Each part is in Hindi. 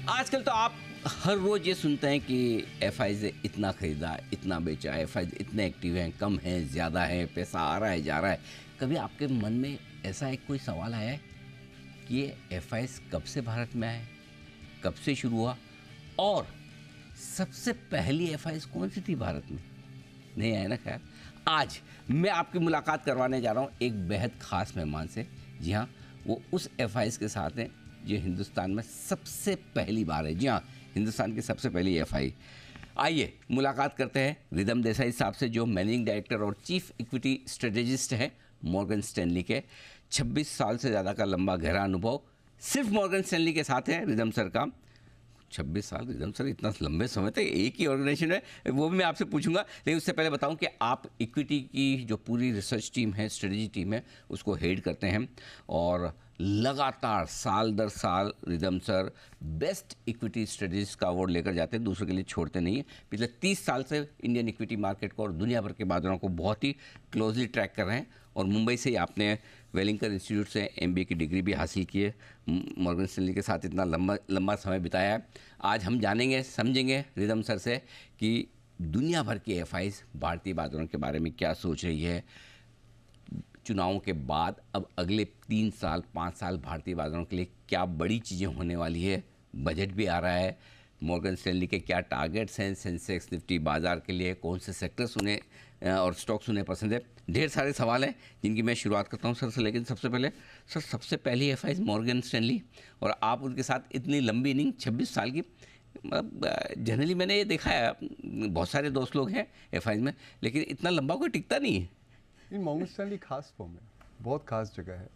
आजकल तो आप हर रोज ये सुनते हैं कि एफआईज ने इतना खरीदा, इतना बेचा, एफआईज इतने एक्टिव हैं, कम है, ज़्यादा है, पैसा आ रहा है, जा रहा है। कभी आपके मन में ऐसा एक कोई सवाल आया है कि ये एफआईज कब से भारत में आए, कब से शुरू हुआ और सबसे पहली एफआईज कौन सी थी भारत में? नहीं आया ना ख्याल। आज मैं आपकी मुलाकात करवाने जा रहा हूँ एक बेहद ख़ास मेहमान से। जी हाँ, वो उस एफआईज के साथ हैं जो हिंदुस्तान में सबसे पहली बार है। जी हाँ, हिंदुस्तान की सबसे पहली एफआई। आइए मुलाकात करते हैं रिदम देसाई साहब से, जो मैनेजिंग डायरेक्टर और चीफ इक्विटी स्ट्रेटेजिस्ट हैं मॉर्गन स्टैनली के। 26 साल से ज़्यादा का लंबा गहरा अनुभव सिर्फ मॉर्गन स्टैनली के साथ है रिदम सर का। 26 साल रिदम सर, इतना लंबे समय तक एक ही ऑर्गेनाइजेशन है, वो भी मैं आपसे पूछूंगा। लेकिन उससे पहले बताऊं कि आप इक्विटी की जो पूरी रिसर्च टीम है, स्ट्रेटजी टीम है, उसको हेड करते हैं और लगातार साल दर साल rhythm sir best equity strategist का अवार्ड लेकर जाते हैं, दूसरों के लिए छोड़ते नहीं हैं। पिछले 30 साल से इंडियन इक्विटी मार्केट को और दुनिया भर के बाजारों को बहुत ही क्लोजली ट्रैक कर रहे हैं। और मुंबई से ही आपने वेलिंगटन इंस्टीट्यूट से एमबीए की डिग्री भी हासिल की है। मॉर्गन स्टैनली के साथ इतना लंबा समय बिताया है। आज हम जानेंगे समझेंगे रिदम सर से कि दुनिया भर की एफआईज भारतीय बाजारों के बारे में क्या सोच रही है। चुनावों के बाद अब अगले 3 साल 5 साल भारतीय बाजारों के लिए क्या बड़ी चीज़ें होने वाली है। बजट भी आ रहा है, मॉर्गन स्टैनली के क्या टारगेट्स हैं सेंसेक्स निफ्टी बाज़ार के लिए, कौन से सेक्टर्स उन्हें और स्टॉक्स उन्हें पसंद है। ढेर सारे सवाल हैं जिनकी मैं शुरुआत करता हूं सर से। लेकिन सबसे पहले सर, सबसे पहली एफआईज मॉर्गन स्टैनली और आप उनके साथ इतनी लंबी इनिंग 26 साल की। जनरली मैंने ये देखा है, बहुत सारे दोस्त लोग हैं एफआईज में, लेकिन इतना लंबा कोई टिकता नहीं है। मॉर्गन स्टैनली खास फॉर्म है, बहुत खास जगह है।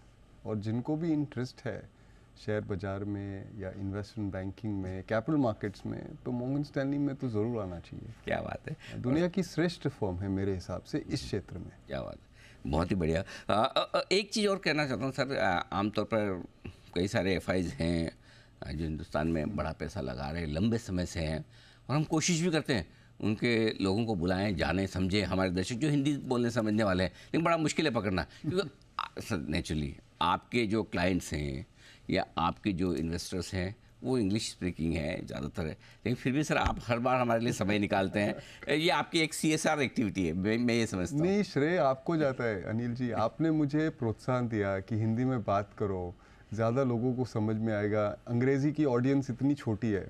और जिनको भी इंटरेस्ट है शेयर बाज़ार में या इन्वेस्टमेंट बैंकिंग में, कैपिटल मार्केट्स में, तो मॉर्गन स्टैनली में तो ज़रूर आना चाहिए। क्या बात है, दुनिया की श्रेष्ठ फर्म है मेरे हिसाब से इस क्षेत्र में। क्या बात है, बहुत ही बढ़िया। एक चीज़ और कहना चाहता हूँ सर, आमतौर पर कई सारे एफआईज हैं जो हिंदुस्तान में बड़ा पैसा लगा रहे हैं, लंबे समय से हैं, और हम कोशिश भी करते हैं उनके लोगों को बुलाएं, जाने समझें, हमारे दर्शक जो हिंदी बोलने समझने वाले हैं, लेकिन बड़ा मुश्किल है पकड़ना। क्योंकि सर नेचुरली आपके जो क्लाइंट्स हैं या आपके जो इन्वेस्टर्स हैं वो इंग्लिश स्पीकिंग है ज़्यादातर है, लेकिन फिर भी सर आप हर बार हमारे लिए समय निकालते हैं। ये आपकी एक सीएसआर एक्टिविटी है, मैं ये समझता हूँ। नहीं, श्रेय आपको जाता है अनिल जी। आपने मुझे प्रोत्साहन दिया कि हिंदी में बात करो, ज़्यादा लोगों को समझ में आएगा। अंग्रेज़ी की ऑडियंस इतनी छोटी है,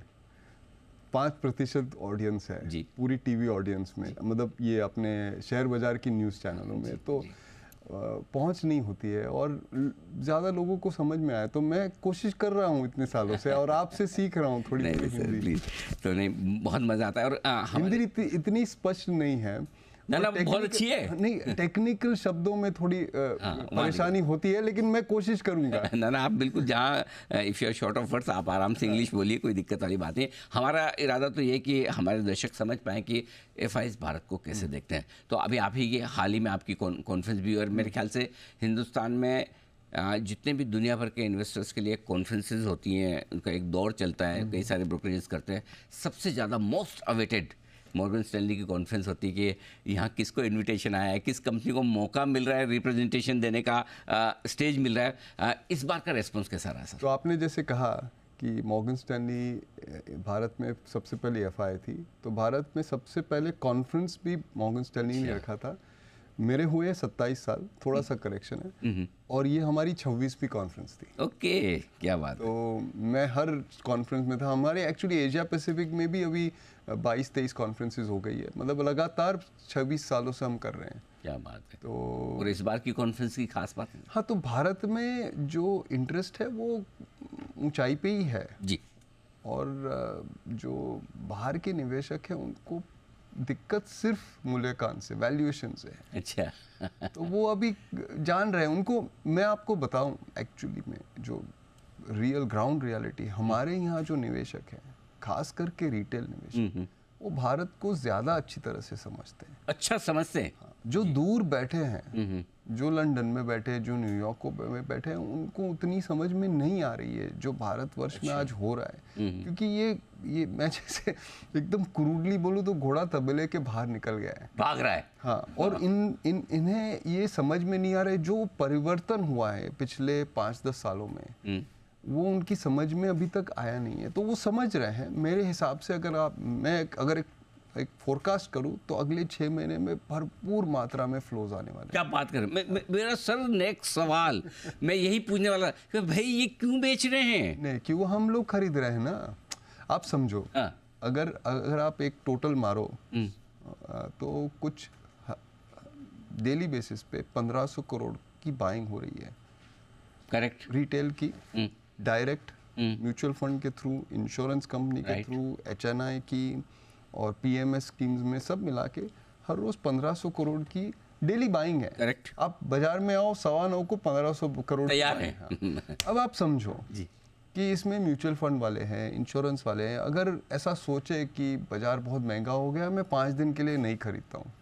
5% ऑडियंस है जी पूरी टीवी ऑडियंस में, मतलब ये अपने शेयर बाज़ार की न्यूज़ चैनलों में तो पहुंच नहीं होती है और ज़्यादा लोगों को समझ में आया। तो मैं कोशिश कर रहा हूँ इतने सालों से और आपसे सीख रहा हूँ थोड़ी हिंदी। तो नहीं, बहुत मज़ा आता है। और हिंदी इतनी स्पष्ट नहीं है ना, बहुत अच्छी है। नहीं, टेक्निकल शब्दों में थोड़ी परेशानी होती है, लेकिन मैं कोशिश करूंगा। ना आप बिल्कुल, जहाँ if you are short of words आप आराम से इंग्लिश बोलिए, कोई दिक्कत वाली बात नहीं। हमारा इरादा तो ये कि हमारे दर्शक समझ पाएँ कि एफआईज भारत को कैसे देखते हैं। तो अभी आप ही ये हाल ही में आपकी कॉन्फ्रेंस भी, और मेरे ख्याल से हिंदुस्तान में जितने भी दुनिया भर के इन्वेस्टर्स के लिए कॉन्फ्रेंसेज होती हैं, उनका एक दौर चलता है, कई सारे ब्रोकरेजेस करते हैं, सबसे ज़्यादा मोस्ट अवेटेड मॉर्गन स्टैनली की कॉन्फ्रेंस होती है कि यहाँ किसको इनविटेशन आया है, किस कंपनी को मौका मिल रहा है रिप्रेजेंटेशन देने का, स्टेज मिल रहा है। इस बार का रेस्पॉन्स कैसा रहा सर? तो आपने जैसे कहा कि मॉर्गन स्टैनली भारत में सबसे पहले एफआई थी, तो भारत में सबसे पहले कॉन्फ्रेंस भी मॉर्गन स्टैनली ने रखा था। मेरे हुए 27 साल, थोड़ा सा करेक्शन है, और ये हमारी 26वीं कॉन्फ्रेंस थी। ओके, क्या बात। तो मैं हर कॉन्फ्रेंस में था। हमारे एक्चुअली एशिया पैसिफिक में भी अभी 22-23 कॉन्फ्रेंसेस हो गई है, मतलब लगातार 26 सालों से हम कर रहे हैं। क्या बात है। तो और इस बार की कॉन्फ्रेंस की खास बात है? हाँ, तो भारत में जो इंटरेस्ट है वो ऊंचाई पे ही है जी, और जो बाहर के निवेशक हैं उनको दिक्कत सिर्फ मूल्यांकन से, वैल्यूएशन से है। अच्छा। तो वो अभी जान रहे हैं उनको। मैं आपको बताऊं, एक्चुअली में जो रियल ग्राउंड रियलिटी हमारे यहाँ जो निवेशक हैं, खास करके रिटेल निवेशक, वो भारत को ज़्यादा अच्छी तरह से समझते हैं। अच्छा समझते हैं। हाँ, जो दूर बैठे हैं, जो लंदन में बैठे, जो न्यूयॉर्क में बैठे हैं, उनको उतनी समझ में नहीं आ रही है जो भारतवर्ष में आज हो रहा है। क्योंकि ये मैं जैसे एकदम क्रूडली बोलूँ तो घोड़ा तबेले के बाहर निकल गया है, भाग रहा है। हाँ, और इन्हें ये समझ में नहीं आ रहा है जो परिवर्तन हुआ है पिछले 5-10 सालों में। वो उनकी समझ में अभी तक आया नहीं है। तो वो समझ रहे हैं मेरे हिसाब से। अगर एक फोरकास्ट करूं तो अगले 6 महीने में भरपूर मात्रा में फ्लोज आने वाले हैं। क्या बात करें। मेरा सर नेक्स्ट सवाल मैं यही पूछने वाला कि भाई ये क्यों बेच रहे हैं? नहीं, क्यों हम लोग खरीद रहे हैं ना। आप समझो, हाँ। अगर आप एक टोटल मारो तो कुछ डेली बेसिस पे 1500 करोड़ की बाइंग हो रही है। करेक्ट। रिटेल की, डायरेक्ट म्यूचुअल फंड के थ्रू, इंश्योरेंस कंपनी के थ्रू, HNI की और PMS स्कीम्स में सब मिला के हर रोज 1500 करोड़ की डेली बाइंग है। करेक्ट। आप बाजार में आओ, 9:15 को 1500 करोड़ तैयार है। हाँ। अब आप समझो जी कि इसमें म्यूचुअल फंड वाले हैं, इंश्योरेंस वाले हैं। अगर ऐसा सोचे कि बाजार बहुत महंगा हो गया, मैं 5 दिन के लिए नहीं खरीदता हूँ,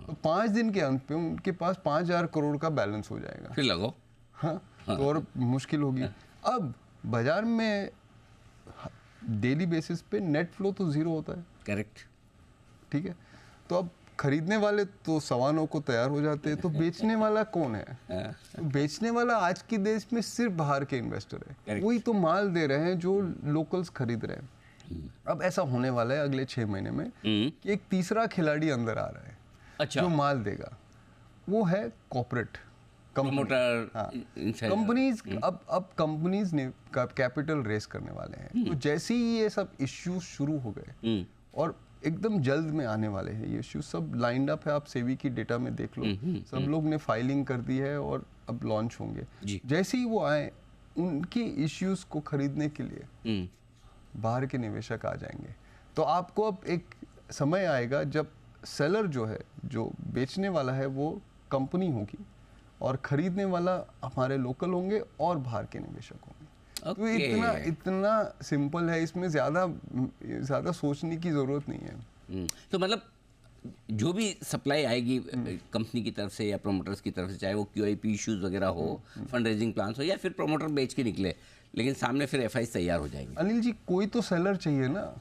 तो 5 दिन के अंत पे उनके पास 5000 करोड़ का बैलेंस हो जाएगा। फिर लगो। हाँ, तो और मुश्किल होगी। अब बाजार में डेली बेसिस पे नेट फ्लो तो जीरो होता है। करेक्ट। ठीक है, तो अब खरीदने वाले तो 9:15 को तैयार हो जाते हैं, तो बेचने वाला कौन है? तो बेचने वाला आज के देश में सिर्फ बाहर के इन्वेस्टर है। वही तो माल दे रहे हैं जो लोकल्स खरीद रहे हैं। अब ऐसा होने वाला है अगले 6 महीने में कि एक तीसरा खिलाड़ी अंदर आ रहा है। अच्छा। जो माल देगा वो है कॉर्पोरेट प्रमोटर। हाँ, कंपनीज। अब कंपनीज ने कैपिटल रेस करने वाले हैं। तो जैसे ही ये सब इश्यूज शुरू हो गए और एकदम जल्द में आने वाले हैं ये इश्यूज, सब लाइंड अप है। आप सेबी की डेटा में देख लो, सब लोग ने फाइलिंग कर दी है और अब लॉन्च होंगे। जैसे ही वो आए, उनके इश्यूज को खरीदने के लिए बाहर के निवेशक आ जाएंगे। तो आपको अब एक समय आएगा जब सेलर जो है, जो बेचने वाला है, वो कंपनी होगी और खरीदने वाला हमारे लोकल होंगे और बाहर के निवेशक होंगे। तो इतना सिंपल है, इसमें ज्यादा सोचने की जरूरत नहीं है। तो मतलब जो भी सप्लाई आएगी कंपनी की तरफ से या प्रोमोटर्स की तरफ से, चाहे वो QIP इश्यूज वगैरह हो, फंड रेजिंग प्लान्स हो, या फिर प्रोमोटर बेच के निकले, लेकिन सामने फिर FIs तैयार हो जाएंगे। अनिल जी, कोई तो सेलर चाहिए ना।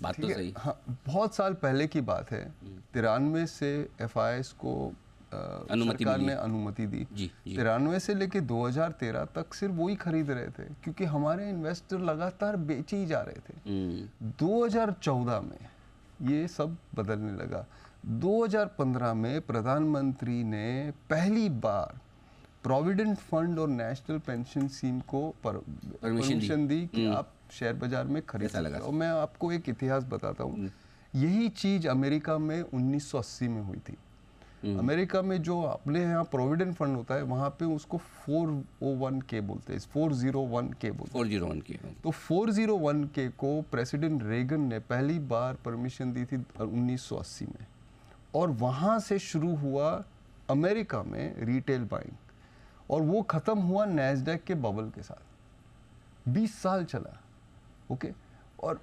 बात तो सही। हाँ, बहुत साल पहले की बात है, 93 से FIs को सरकार ने अनुमति दी। 93 से लेके 2013 तक सिर्फ वही खरीद रहे थे, क्योंकि हमारे इन्वेस्टर लगातार बेचे ही जा रहे थे। 2014 में ये सब बदलने लगा। 2015 में प्रधानमंत्री ने पहली बार प्रोविडेंट फंड और नेशनल पेंशन स्कीम को परमिशन दी कि आप शेयर बाजार में खरीद सकते हो। और मैं आपको एक इतिहास बताता हूँ। यही चीज अमेरिका में 1980 में हुई थी। अमेरिका में जो अपने यहाँ प्रोविडेंट फंड होता है, वहाँ पे उसको 401k बोलते हैं, 401k बोलते हैं। 401k। तो 401k को प्रेसिडेंट रेगन ने पहली बार परमिशन दी थी 1980 में, और वहाँ से शुरू हुआ अमेरिका में रिटेल बाइंग, और वो ख़त्म हुआ नैस्डैक के बबल के साथ। 20 साल चला। ओके। और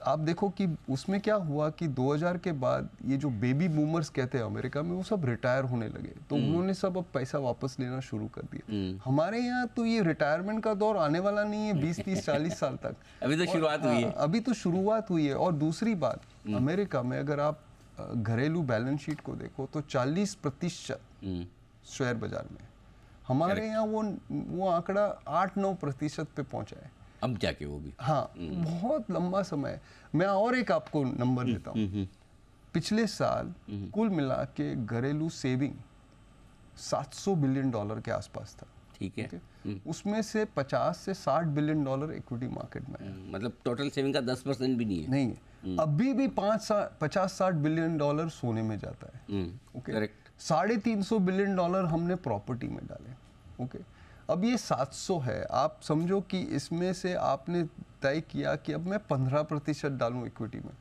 आप देखो कि उसमें क्या हुआ कि 2000 के बाद ये जो बेबी बूमर्स कहते हैं अमेरिका में, वो सब रिटायर होने लगे। तो उन्होंने सब अब पैसा वापस लेना शुरू कर दिया। हमारे यहाँ तो ये रिटायरमेंट का दौर आने वाला नहीं है 20, 30, 40 साल तक। अभी तो शुरुआत हुई है। अभी तो शुरुआत हुई है। और दूसरी बात, अमेरिका में अगर आप घरेलू बैलेंस शीट को देखो तो 40% शेयर बाजार में। हमारे यहाँ वो आंकड़ा 8-9% पे पहुंचा है अब जाके वो भी। हाँ, बहुत लंबा समय। मैं और एक आपको नंबर देता हूँ। पिछले साल कुल मिला के घरेलू सेविंग $700 बिलियन के आसपास था। ठीक है। उसमें से 50 से $60 बिलियन इक्विटी मार्केट में है। मतलब टोटल सेविंग का 10% भी नहीं है। नहीं है। अभी भी 50-60 बिलियन सोने में जाता है। ओके। करेक्ट। $350 बिलियन हमने प्रॉपर्टी में डाले। ओके। अब ये 700 है। आप समझो कि इसमें से आपने तय किया कि अब मैं 15% डालूं इक्विटी में,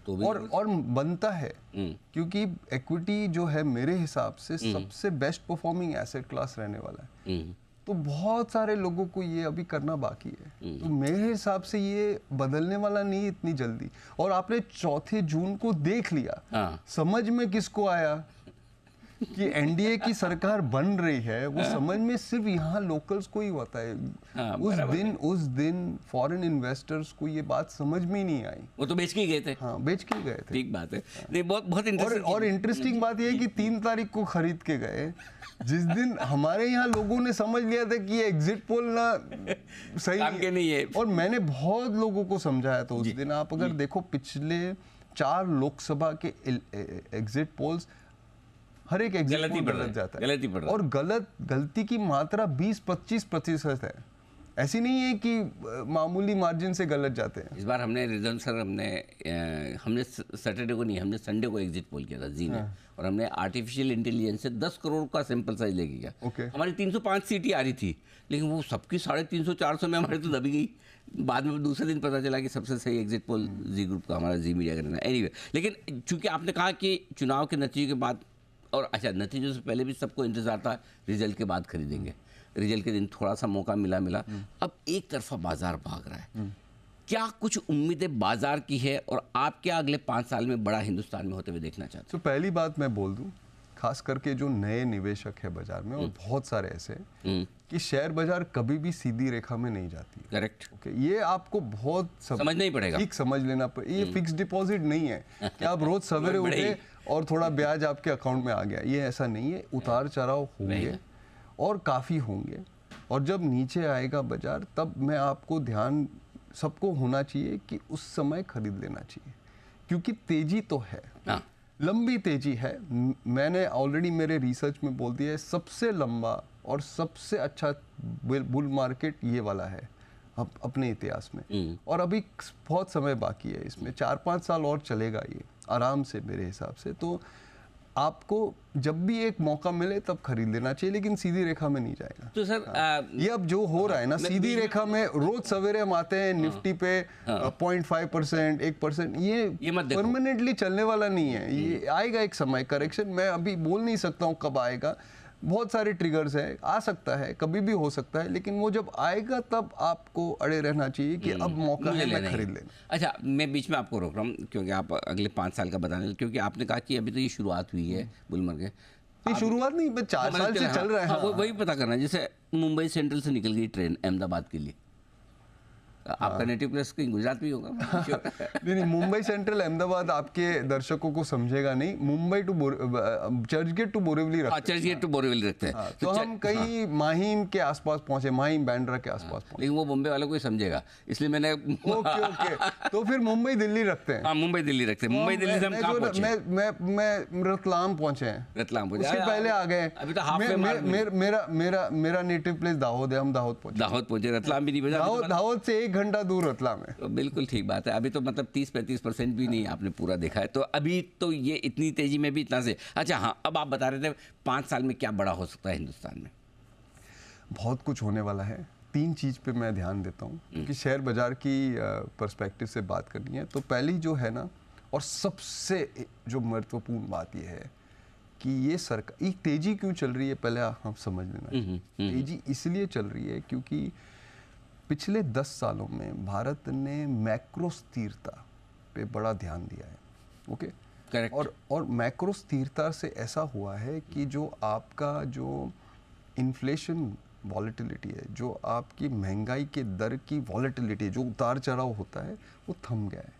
तो और बनता है, क्योंकि इक्विटी जो है मेरे हिसाब से सबसे बेस्ट परफॉर्मिंग एसेट क्लास रहने वाला है। तो बहुत सारे लोगों को ये अभी करना बाकी है। तो मेरे हिसाब से ये बदलने वाला नहीं इतनी जल्दी। और आपने 4 जून को देख लिया। समझ में किसको आया कि एनडीए की सरकार बन रही है, वो समझ में सिर्फ यहाँ लोकल्स को ही होता है। हाँ, उस दिन फॉरेन इन्वेस्टर्स को ये बात समझ में ही नहीं आई। वो तो बेच के ही गए थे। हाँ, बेच के गए थे। ठीक बात है। नहीं, बहुत बहुत इंटरेस्टिंग। और इंटरेस्टिंग बात ये है कि 3 तारीख को खरीद के गए, जिस दिन हमारे यहाँ लोगों ने समझ लिया था कि ये एग्जिट पोल ना सही काम के नहीं है। और मैंने बहुत लोगों को समझाया था उस दिन। आप अगर देखो पिछले 4 लोकसभा के एग्जिट पोल्स, हर एक एग्जिट पोल गलत जाता है, गलती पड़ रहा है। और गलती की मात्रा 20-25% है। ऐसी नहीं है कि मामूली मार्जिन से गलत जाते हैं। इस बार हमने रिजल्ट सर हमने सैटरडे को नहीं, हमने संडे को एग्जिट पोल किया था जी ने। और हमने आर्टिफिशियल इंटेलिजेंस से 10 करोड़ का सैंपल साइज लेके गया। Okay. हमारी 305 सीटें आ रही थी, लेकिन वो सबकी 350-400 में हमारी तो दबी गई। बाद में दूसरे दिन पता चला कि सबसे सही एग्जिट पोल जी ग्रुप का, हमारा जी मीडिया का रहना। एनीवे, लेकिन चूंकि आपने कहा कि चुनाव के नतीजे के बाद, और अच्छा नतीजों से पहले भी सबको इंतजार था रिजल्ट के बाद खरीदेंगे, रिजल्ट के दिन थोड़ा सा मौका मिला। अब एक तरफा बाजार भाग रहा है, क्या कुछ उम्मीदें बाजार की है, और आप क्या अगले 5 साल में बड़ा हिंदुस्तान में होते हुए देखना चाहते तो पहली बात मैं बोल दूं, खास करके जो नए निवेशक है बाजार में, और बहुत सारे ऐसे हैं कि शेयर बाजार कभी भी सीधी रेखा में नहीं जाती है। करेक्ट। ओके, ये आपको बहुत समझना ही पड़ेगा। ठीक समझ लेना पड़ेगा। ये फिक्स डिपॉजिट नहीं है कि आप रोज सवेरे उठे और थोड़ा ब्याज आपके अकाउंट में आ गया। ये ऐसा नहीं है, उतार चढ़ाव होंगे और काफी होंगे। और जब नीचे आएगा बाजार, तब मैं आपको ध्यान सबको होना चाहिए कि उस समय खरीद लेना चाहिए, क्योंकि तेजी तो है, लंबी तेजी है। मैंने ऑलरेडी मेरे रिसर्च में बोल दिया है, सबसे लंबा और सबसे अच्छा बुल मार्केट ये वाला है अपने इतिहास में। और अभी बहुत समय बाकी है इसमें, 4-5 साल और चलेगा ये आराम से मेरे हिसाब से। तो आपको जब भी एक मौका मिले तब खरीद लेना चाहिए, लेकिन सीधी रेखा में नहीं जाएगा। तो सर ये अब जो हो रहा है ना, सीधी रेखा में रोज सवेरे हम आते हैं, निफ्टी पे 0.5%, 1%, ये परमानेंटली चलने वाला नहीं है। ये आएगा एक समय, करेक्शन। मैं अभी बोल नहीं सकता हूँ कब आएगा, बहुत सारे ट्रिगर्स हैं, आ सकता है, कभी भी हो सकता है, लेकिन वो जब आएगा तब आपको अड़े रहना चाहिए कि अब मौका है, मैं खरीद लेना। अच्छा, मैं बीच में आपको रोक रहा हूँ क्योंकि आप अगले 5 साल का बताने, क्योंकि आपने कहा कि अभी तो ये शुरुआत हुई है बुल मार्केट। ये शुरुआत नहीं, 4 साल से चल रहा है। हाँ, वही पता करना, जैसे मुंबई सेंट्रल से निकल गई ट्रेन अहमदाबाद के लिए, आपका नेटिव प्लेस कहीं गुजरात भी होगा। नहीं, मुंबई सेंट्रल अहमदाबाद आपके दर्शकों को समझेगा नहीं। मुंबई टू चर्चगेट टू बोरिवली रखते हैं। चर्चगेट टू बोरिवली रखते हैं। तो हम कहीं माहिम के आसपास पहुंचे, माहिम बांद्रा के आसपास पहुंचे। लेकिन वो मुंबई वालों को ही समझेगा, इसलिए मैंने ओके तो फिर मुंबई दिल्ली रखते हैं। हाँ, मुंबई दिल्ली रखते हैं। मुंबई दिल्ली से हम कहाँ पहुंचे? मैं रतलाम पहुंचे हैं। रतलाम पहुंचे, उससे पहले आ गए। अभी तो हाफ मेरा नेटिव प्लेस दाहोद है, हम दाहोद पहुंचे। दाहोद पहुंचे, रतलाम भी नहीं पहुंचा। दाहोद से 1 घंटा दूर रतलाम है। तो बिल्कुल ठीक बात है। अभी तो मतलब 30-35% भी नहीं आपने पूरा देखा है। तो अभी तो ये इतनी तेजी में भी इतना से। अच्छा हाँ, अब आप बता रहे थे 5 साल में क्या बड़ा हो सकता है हिंदुस्तान में? बहुत कुछ होने वाला है। 3 चीज़ पे मैं ध्यान देता हूँ, क्योंकि शेयर बाजार की पर्सपेक्टिव से बात करनी है। तो पहली जो है ना, और सबसे जो महत्वपूर्ण बात ये है कि ये सरकार, एक तेजी क्यों चल रही है, पहले हम समझ लेना। तेजी इसलिए चल रही है क्योंकि पिछले 10 सालों में भारत ने मैक्रो स्थिरता पे बड़ा ध्यान दिया है। Okay, correct. और मैक्रो स्थिरता से ऐसा हुआ है कि जो आपका जो इन्फ्लेशन वॉलेटिलिटी है, जो आपकी महंगाई के दर की वॉलेटिलिटी, जो उतार चढ़ाव होता है, वो थम गया है।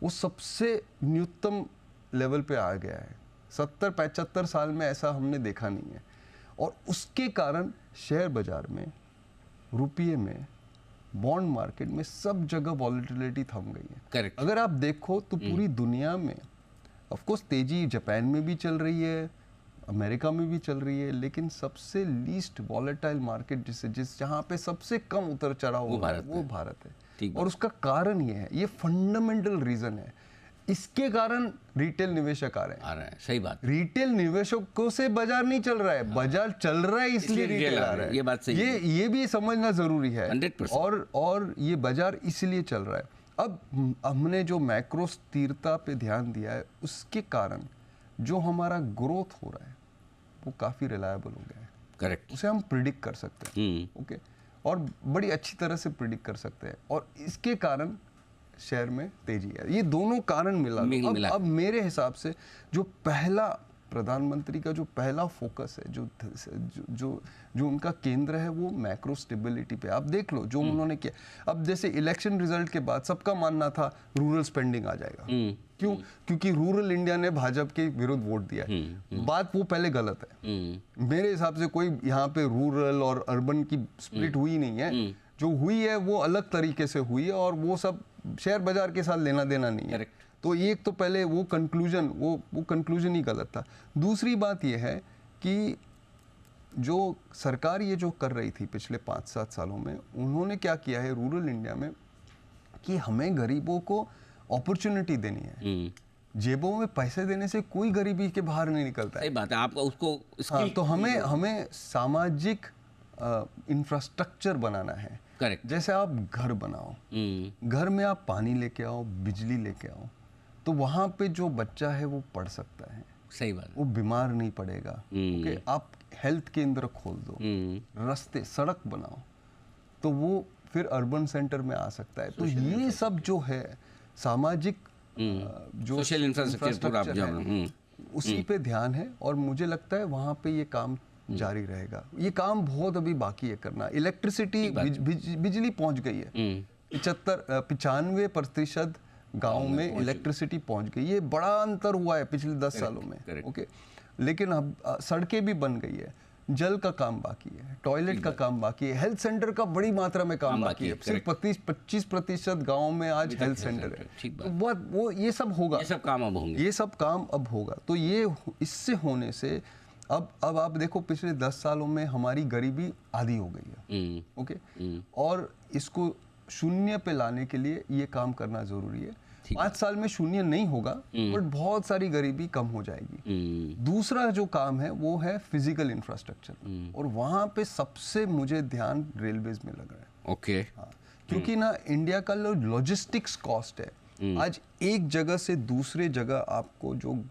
वो सबसे न्यूनतम लेवल पे आ गया है। 70-75 साल में ऐसा हमने देखा नहीं है। और उसके कारण शेयर बाजार में, रुपये में, बॉन्ड मार्केट में, सब जगह वॉलेटिलिटी थम गई है। करेक्ट। अगर आप देखो तो पूरी दुनिया में ऑफ कोर्स तेजी जापान में भी चल रही है, अमेरिका में भी चल रही है, लेकिन सबसे लीस्ट वॉलेटाइल मार्केट जहाँ पे सबसे कम उतर चढ़ाव हो रहा है, वो भारत है। और उसका कारण ये है, ये फंडामेंटल रीजन है। इसके कारण रिटेल निवेशक आ रहे हैं। सही बात। रिटेल निवेशकों से बाजार नहीं चल रहा है, बाजार चल रहा है इसलिए रिटेल आ रहा है। ये बात सही है। ये भी समझना जरूरी है। 100%। और ये बाजार इसलिए चल रहा है। अब हमने जो मैक्रो स्थिरता पे ध्यान दिया है, उसके कारण जो हमारा ग्रोथ हो रहा है वो काफी रिलायबल हो गया है। करेक्ट। उसे हम प्रिडिक्ट कर सकते हैं। ओके, और बड़ी अच्छी तरह से प्रिडिक्ट कर सकते हैं, और इसके कारण शेयर में तेजी है। ये दोनों कारण मिला। अब मेरे हिसाब से जो प्रधानमंत्री का जो पहला फोकस है, जो जो जो उनका केंद्र है, वो मैक्रो स्टेबिलिटी पे। आप देख लो जो उन्होंने किया। अब जैसे इलेक्शन रिजल्ट के बाद सबका मानना था रूरल स्पेंडिंग आ जाएगा। क्यों? क्योंकि रूरल इंडिया ने भाजपा के विरुद्ध वोट दिया है। बात वो पहले गलत है। मेरे हिसाब से कोई यहाँ पे रूरल और अर्बन की स्प्लिट हुई नहीं है। जो हुई है वो अलग तरीके से हुई है, और वो सब शेयर बाजार के साथ लेना देना नहीं है। तो एक तो पहले वो कंक्लूजन ही गलत था। दूसरी बात ये है कि जो सरकार ये जो कर रही थी पिछले 5-7 सालों में, उन्होंने क्या किया है रूरल इंडिया में कि हमें गरीबों को अपॉर्चुनिटी देनी है। जेबों में पैसे देने से कोई गरीबी के बाहर नहीं निकलता है। सही बात है, आपका उसको हाँ, तो हमें सामाजिक इंफ्रास्ट्रक्चर बनाना है। करेक्ट। जैसे आप घर बनाओ, घर में आप पानी लेके आओ, बिजली लेके आओ, तो वहाँ पे जो बच्चा है वो पढ़ सकता है। सही बात है। वो बीमार नहीं पड़ेगा। ओके, आप हेल्थ केंद्र खोल दो, रास्ते सड़क बनाओ, तो वो फिर अर्बन सेंटर में आ सकता है। तो ये सब जो है सामाजिक जो सोशल इंफ्रास्ट्रक्चर है, उसी पे ध्यान है, और मुझे लगता है वहाँ पे ये काम जारी रहेगा। ये काम बहुत अभी बाकी है करना। इलेक्ट्रिसिटी, बिजली पहुंच गई है। 95% गाँव में इलेक्ट्रिसिटी पहुंच गई। ये बड़ा अंतर हुआ है पिछले 10 सालों में। ओके, लेकिन अब सड़कें भी बन गई है, जल का काम बाकी है, टॉयलेट का काम बाकी है, हेल्थ सेंटर का बड़ी मात्रा में काम बाकी है। सिर्फ 25% गाँव में आज हेल्थ सेंटर है। तो वो ये सब होगा, ये सब काम अब होंगे, ये सब काम अब होगा। तो ये इससे होने से अब आप देखो पिछले 10 सालों में हमारी गरीबी आधी हो गई है। ओके, और इसको शून्य पे लाने के लिए ये काम करना जरूरी है। 5 साल में शून्य नहीं होगा, बट बहुत सारी गरीबी कम हो जाएगी। दूसरा जो काम है वो है फिजिकल इंफ्रास्ट्रक्चर, और वहां पे सबसे मुझे ध्यान रेलवेज में लग रहा है। ओके, हाँ, क्योंकि ना इंडिया का लॉजिस्टिक्स कॉस्ट है। आज एक जगह से दूसरे जगह आपको जो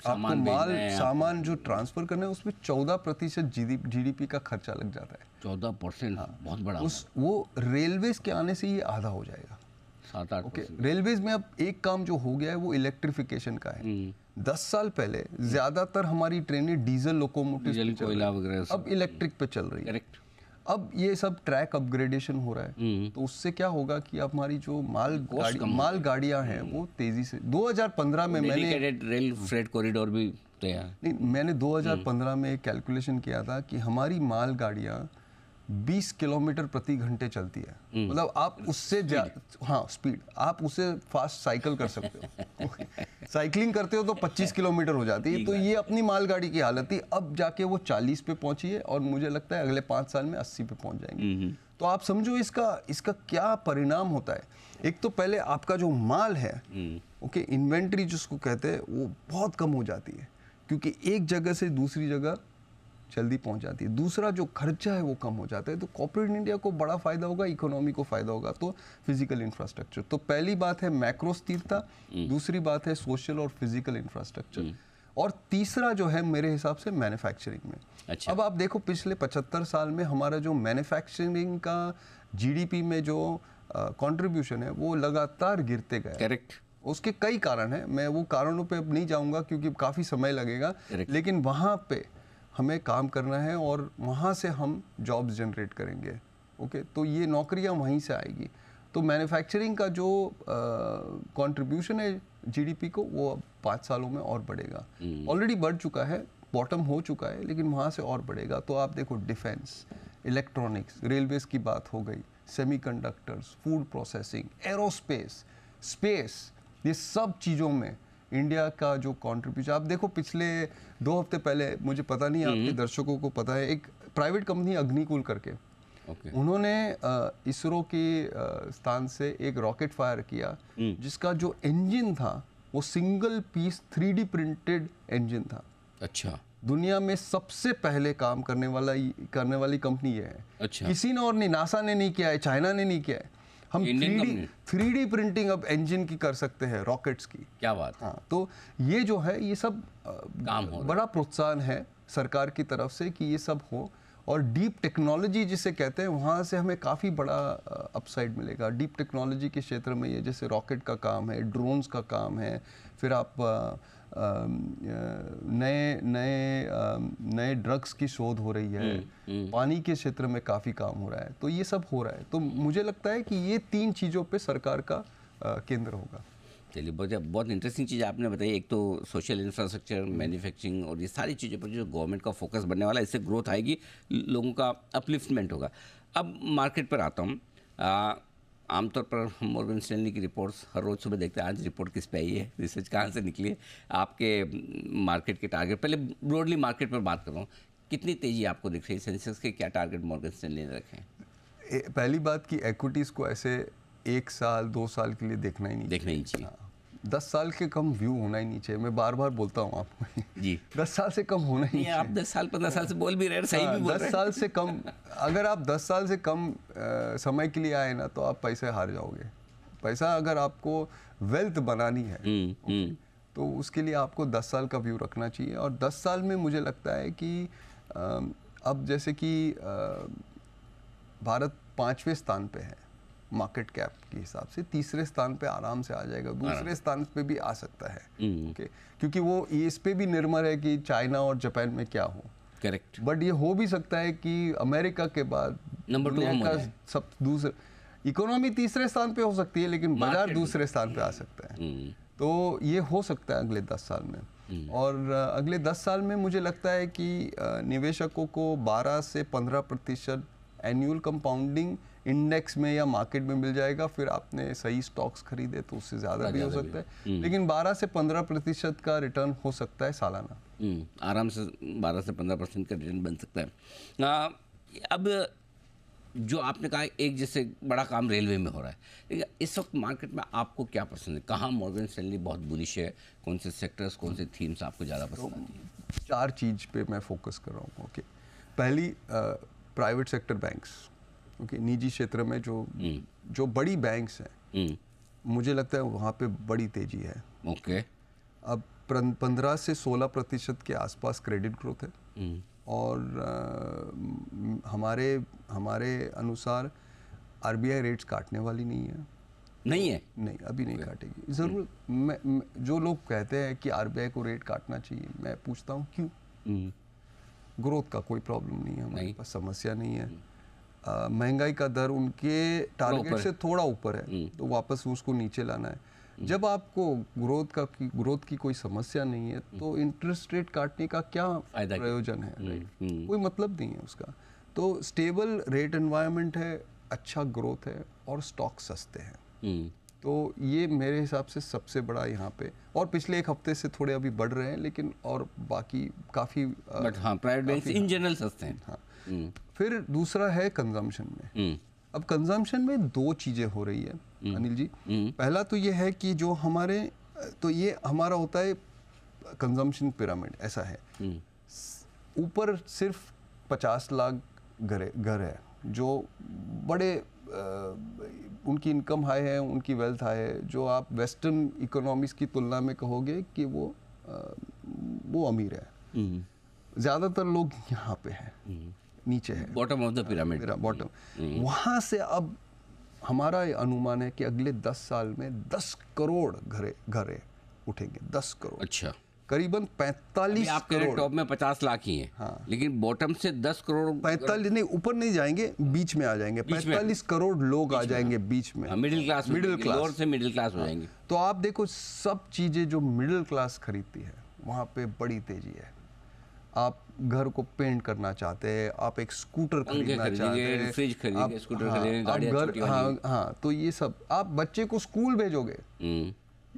सामान जो ट्रांसफर करना है, उसमें 14% GDP का खर्चा लग जाता है। 14%, बहुत बड़ा। वो रेलवेज के आने से ये आधा हो जाएगा, 7-8%। ओके, रेलवेज में अब एक काम जो हो गया है वो इलेक्ट्रिफिकेशन का है। 10 साल पहले ज्यादातर हमारी ट्रेनें डीजल लोकोमोटिव, कोयला वगैरह, अब इलेक्ट्रिक पे चल रही है। करेक्ट। अब ये सब ट्रैक अपग्रेडेशन हो रहा है, तो उससे क्या होगा कि अब हमारी जो माल गाड़ियां हैं वो तेजी से 2015 में मैंने रेल फ्रेट कॉरिडोर भी तैयार नहीं, मैंने 2015 में एक कैलकुलेशन किया था कि हमारी माल गाड़ियां 20 किलोमीटर प्रति घंटे चलती है। मतलब आप उससे हाँ, स्पीड, आप उससे फास्ट साइकिल कर सकते हो। साइकिलिंग करते हो तो 25 किलोमीटर हो जाती है। तो ये अपनी मालगाड़ी की हालत थी। अब जाके वो 40 पे पहुंची है, और मुझे लगता है अगले 5 साल में 80 पे पहुंच जाएंगे। तो आप समझो इसका क्या परिणाम होता है। एक तो पहले आपका जो माल है, ओके, इन्वेंट्री जिसको कहते हैं, वो बहुत कम हो जाती है, क्योंकि एक जगह से दूसरी जगह जल्दी पहुंच जाती है। दूसरा जो खर्चा है वो कम हो जाता है। तो कॉर्पोरेट इंडिया को बड़ा फायदा होगा, इकोनॉमी को फायदा होगा। तो फिजिकल इंफ्रास्ट्रक्चर, तो पहली बात है मैक्रो स्थिरता, दूसरी बात है सोशल और फिजिकल इंफ्रास्ट्रक्चर, और तीसरा जो है मेरे हिसाब से मैन्युफैक्चरिंग में। अच्छा। अब आप देखो पिछले 75 साल में हमारा जो मैन्युफैक्चरिंग का GDP में जो कंट्रीब्यूशन है वो लगातार गिरते गए। करेक्ट। उसके कई कारण हैं, मैं वो कारणों पे अब नहीं जाऊंगा क्योंकि काफ़ी समय लगेगा। लेकिन वहाँ पे हमें काम करना है, और वहाँ से हम जॉब्स जनरेट करेंगे। ओके, तो ये नौकरियाँ वहीं से आएगी। तो मैन्युफैक्चरिंग का जो कंट्रीब्यूशन है GDP को, वो अब 5 सालों में और बढ़ेगा। ऑलरेडी बढ़ चुका है, बॉटम हो चुका है, लेकिन वहाँ से और बढ़ेगा। तो आप देखो डिफेंस, इलेक्ट्रॉनिक्स, रेलवेज की बात हो गई, semiconductors, food processing, aerospace, space, ये सब चीज़ों में इंडिया का जो कंट्रीब्यूशन, आप देखो पिछले 2 हफ्ते पहले, मुझे पता नहीं आपके दर्शकों को पता है, एक प्राइवेट कंपनी अग्निकुल करके, उन्होंने इसरो के स्थान से एक रॉकेट फायर किया, जिसका जो इंजन था वो single piece 3D printed engine था। अच्छा। दुनिया में सबसे पहले काम करने वाली कंपनी ये है। अच्छा। किसी ने और नहीं, नासा ने नहीं किया है, चाइना ने नहीं किया है। हम 3D प्रिंटिंग अब इंजन की कर सकते हैं, रॉकेट्स की। क्या बात। हाँ, तो ये जो है, ये सब काम हो, बड़ा प्रोत्साहन है सरकार की तरफ से कि ये सब हो। और डीप टेक्नोलॉजी जिसे कहते हैं, वहाँ से हमें काफ़ी बड़ा अपसाइड मिलेगा। डीप टेक्नोलॉजी के क्षेत्र में ये जैसे रॉकेट का काम है, ड्रोन्स का काम है, फिर आप नए ड्रग्स की शोध हो रही है, पानी के क्षेत्र में काफ़ी काम हो रहा है, तो ये सब हो रहा है। तो मुझे लगता है कि ये 3 चीज़ों पे सरकार का केंद्र होगा। चलिए, बहुत इंटरेस्टिंग चीज़ आपने बताई। एक तो सोशल इंफ्रास्ट्रक्चर, मैन्युफैक्चरिंग और ये सारी चीज़ों पर जो गवर्नमेंट का फोकस बनने वाला है, इससे ग्रोथ आएगी, लोगों का अपलिफ्टमेंट होगा। अब मार्केट पर आता हूँ। आमतौर पर हम मॉर्गन स्टैनली की रिपोर्ट्स हर रोज़ सुबह देखते हैं, आज रिपोर्ट किस पे आई है, रिसर्च कहाँ से निकली है, आपके मार्केट के टारगेट। पहले ब्रॉडली मार्केट पर बात कर रहा हूँ, कितनी तेज़ी आपको दिख रही है? सेंसेक्स के क्या टारगेट मॉर्गन स्टैनली ने रखे हैं? पहली बात कि इक्विटीज़ को ऐसे 1 साल 2 साल के लिए देखना ही नहीं चाहिए। 10 साल के कम व्यू होना ही नहीं चाहिए। मैं बार बार बोलता हूँ आपको जी, 10 साल से कम होना ही नहीं। आप 10 साल 15 साल से बोल भी रहे हैं, सही भी बोल रहे हैं। 10 साल से कम, अगर आप 10 साल से कम समय के लिए आए ना, तो आप पैसे हार जाओगे। पैसा अगर आपको वेल्थ बनानी है, तो उसके लिए आपको 10 साल का व्यू रखना चाहिए। और 10 साल में मुझे लगता है कि अब जैसे कि भारत 5वें स्थान पे है मार्केट कैप के हिसाब से, 3रे स्थान पे आराम से आ जाएगा, 2रे स्थान पे भी आ सकता है। ओके, क्योंकि वो इस पे भी निर्भर है कि चाइना और जापान में क्या हो। करेक्ट। बट ये हो भी सकता है कि अमेरिका के बाद नंबर 2 का सब दूसरे, इकोनॉमी 3रे स्थान पे हो सकती है, लेकिन बाजार 2सरे स्थान पे आ सकता है। तो ये हो सकता है अगले 10 साल में। और अगले 10 साल में मुझे लगता है कि निवेशकों को 12 से 15% एनुअल कंपाउंडिंग इंडेक्स में या मार्केट में मिल जाएगा। फिर आपने सही स्टॉक्स खरीदे तो उससे ज़्यादा भी हो सकता है, लेकिन 12 से 15% का रिटर्न हो सकता है सालाना। आराम से 12 से 15% का रिटर्न बन सकता है। अब जो आपने कहा, एक जैसे बड़ा काम रेलवे में हो रहा है, लेकिन इस वक्त मार्केट में आपको क्या पसंद है? कहाँ मॉर्गन स्टैनली बहुत बुलिश है? कौन से सेक्टर्स, कौन से थीम्स आपको ज़्यादा पसंद आती है? 4 चीज़ पे मैं फोकस कर रहा हूँ। ओके, पहली प्राइवेट सेक्टर बैंक्स। ओके, निजी क्षेत्र में जो बड़ी बैंक्स हैं, मुझे लगता है वहाँ पे बड़ी तेजी है। ओके, अब 15 से 16% के आसपास क्रेडिट ग्रोथ है। और हमारे अनुसार आरबीआई रेट्स काटने वाली नहीं है। नहीं, अभी नहीं काटेगी। ज़रूर जो लोग कहते हैं कि आरबीआई को रेट काटना चाहिए, मैं पूछता हूँ क्यों? ग्रोथ का कोई प्रॉब्लम नहीं है, हमारे पास समस्या नहीं है। महंगाई का दर उनके टारगेट से थोड़ा ऊपर है, तो वापस उसको नीचे लाना है। जब आपको ग्रोथ की कोई समस्या नहीं है, तो इंटरेस्ट रेट काटने का क्या प्रयोजन है? राइट, कोई मतलब नहीं है उसका। तो स्टेबल रेट एनवायरनमेंट है, अच्छा ग्रोथ है और स्टॉक सस्ते हैं। तो ये मेरे हिसाब से सबसे बड़ा यहाँ पे, और पिछले 1 हफ्ते से थोड़े अभी बढ़ रहे हैं, लेकिन और बाकी काफ़ी बट हाँ, प्राइवेट बैंक्स इन जनरल सस्ते हैं। हाँ। फिर दूसरा है कंजम्पशन में। अब कंजम्पशन में 2 चीज़ें हो रही है अनिल जी। पहला तो ये है कि जो ये हमारा होता है कंजम्पशन पिरामिड, ऐसा है। ऊपर सिर्फ 50 लाख घर है जो बड़े उनकी इनकम हाई है, उनकी वेल्थ हाई है, जो आप वेस्टर्न इकोनॉमीज की तुलना में कहोगे कि वो अमीर है। ज़्यादातर लोग यहाँ पे हैं, नीचे है, bottom of the pyramid, bottom. वहाँ से अब हमारा अनुमान है कि अगले 10 साल में 10 करोड़ घरे उठेंगे। 10 करोड़, अच्छा, करीबन 45 करोड़। टॉप में 50 लाख ही हैं। हाँ। लेकिन बॉटम से 10 करोड़, 45 नहीं, ऊपर नहीं जाएंगे, बीच में आ जाएंगे। 45 करोड़ लोग आ जाएंगे बीच में, मिडिल क्लास से मिडिल क्लास हो जाएंगे। तो आप देखो, सब चीज़ें जो मिडिल क्लास खरीदती है वहाँ पे बड़ी तेजी है। आप घर को पेंट करना चाहते हैं, आप एक स्कूटर खरीदना चाहते हैं, फ्रिज खरीदेंगे, स्कूटर खरीदेंगे, गाड़ियाँ छोटी वाली। हाँ, तो ये सब आप बच्चे को स्कूल भेजोगे,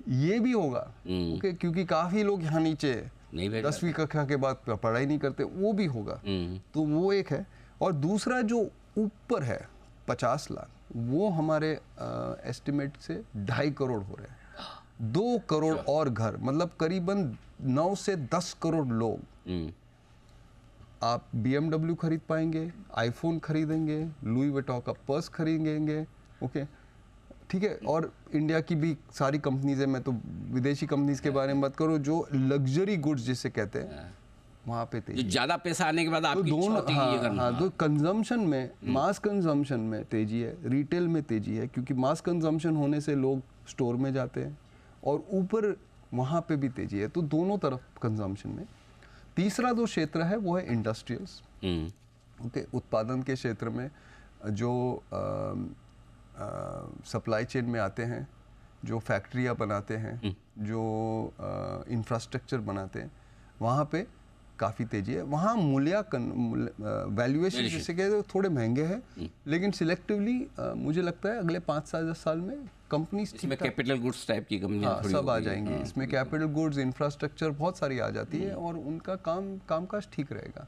ये भी होगा। ओके, क्योंकि काफ़ी लोग यहाँ नीचे 10वीं कक्षा के बाद पढ़ाई नहीं करते, वो भी होगा। तो वो एक है। और दूसरा जो ऊपर है 50 लाख, वो हमारे एस्टिमेट से 2.5 करोड़ हो रहे हैं। 2 करोड़ और घर, मतलब करीबन 9 से 10 करोड़ लोग। आप BMW खरीद पाएंगे, आईफोन खरीदेंगे, लुई विटॉन का पर्स खरीदेंगे। ओके, ठीक है। और इंडिया की भी सारी कंपनीज है, मैं तो विदेशी कंपनीज के बारे में बात करूँ, जो लग्जरी गुड्स जिसे कहते हैं, वहाँ पे तेजी, ज़्यादा पैसा आने के बाद आपकी तो कंजम्पशन में, मास कंजम्पशन में तेजी है, रिटेल में तेजी है, क्योंकि मास कंजम्पशन होने से लोग स्टोर में जाते हैं। और ऊपर वहाँ पे भी तेजी है, तो दोनों तरफ कंजम्पशन में। तीसरा जो क्षेत्र है वो है इंडस्ट्रियल्स। ओके, उत्पादन के क्षेत्र में जो सप्लाई चेन में आते हैं, जो फैक्ट्रियाँ बनाते हैं, जो इंफ्रास्ट्रक्चर बनाते हैं, वहाँ पे काफ़ी तेजी है। वहाँ वैल्यूएशन जैसे कहते हैं थोड़े महंगे हैं, लेकिन सिलेक्टिवली मुझे लगता है अगले 5-10 साल में कंपनीज इसमें कैपिटल गुड्स टाइप की कंपनी सब आ जाएंगी। इसमें कैपिटल गुड्स, इंफ्रास्ट्रक्चर बहुत सारी आ जाती है और उनका कामकाज ठीक रहेगा।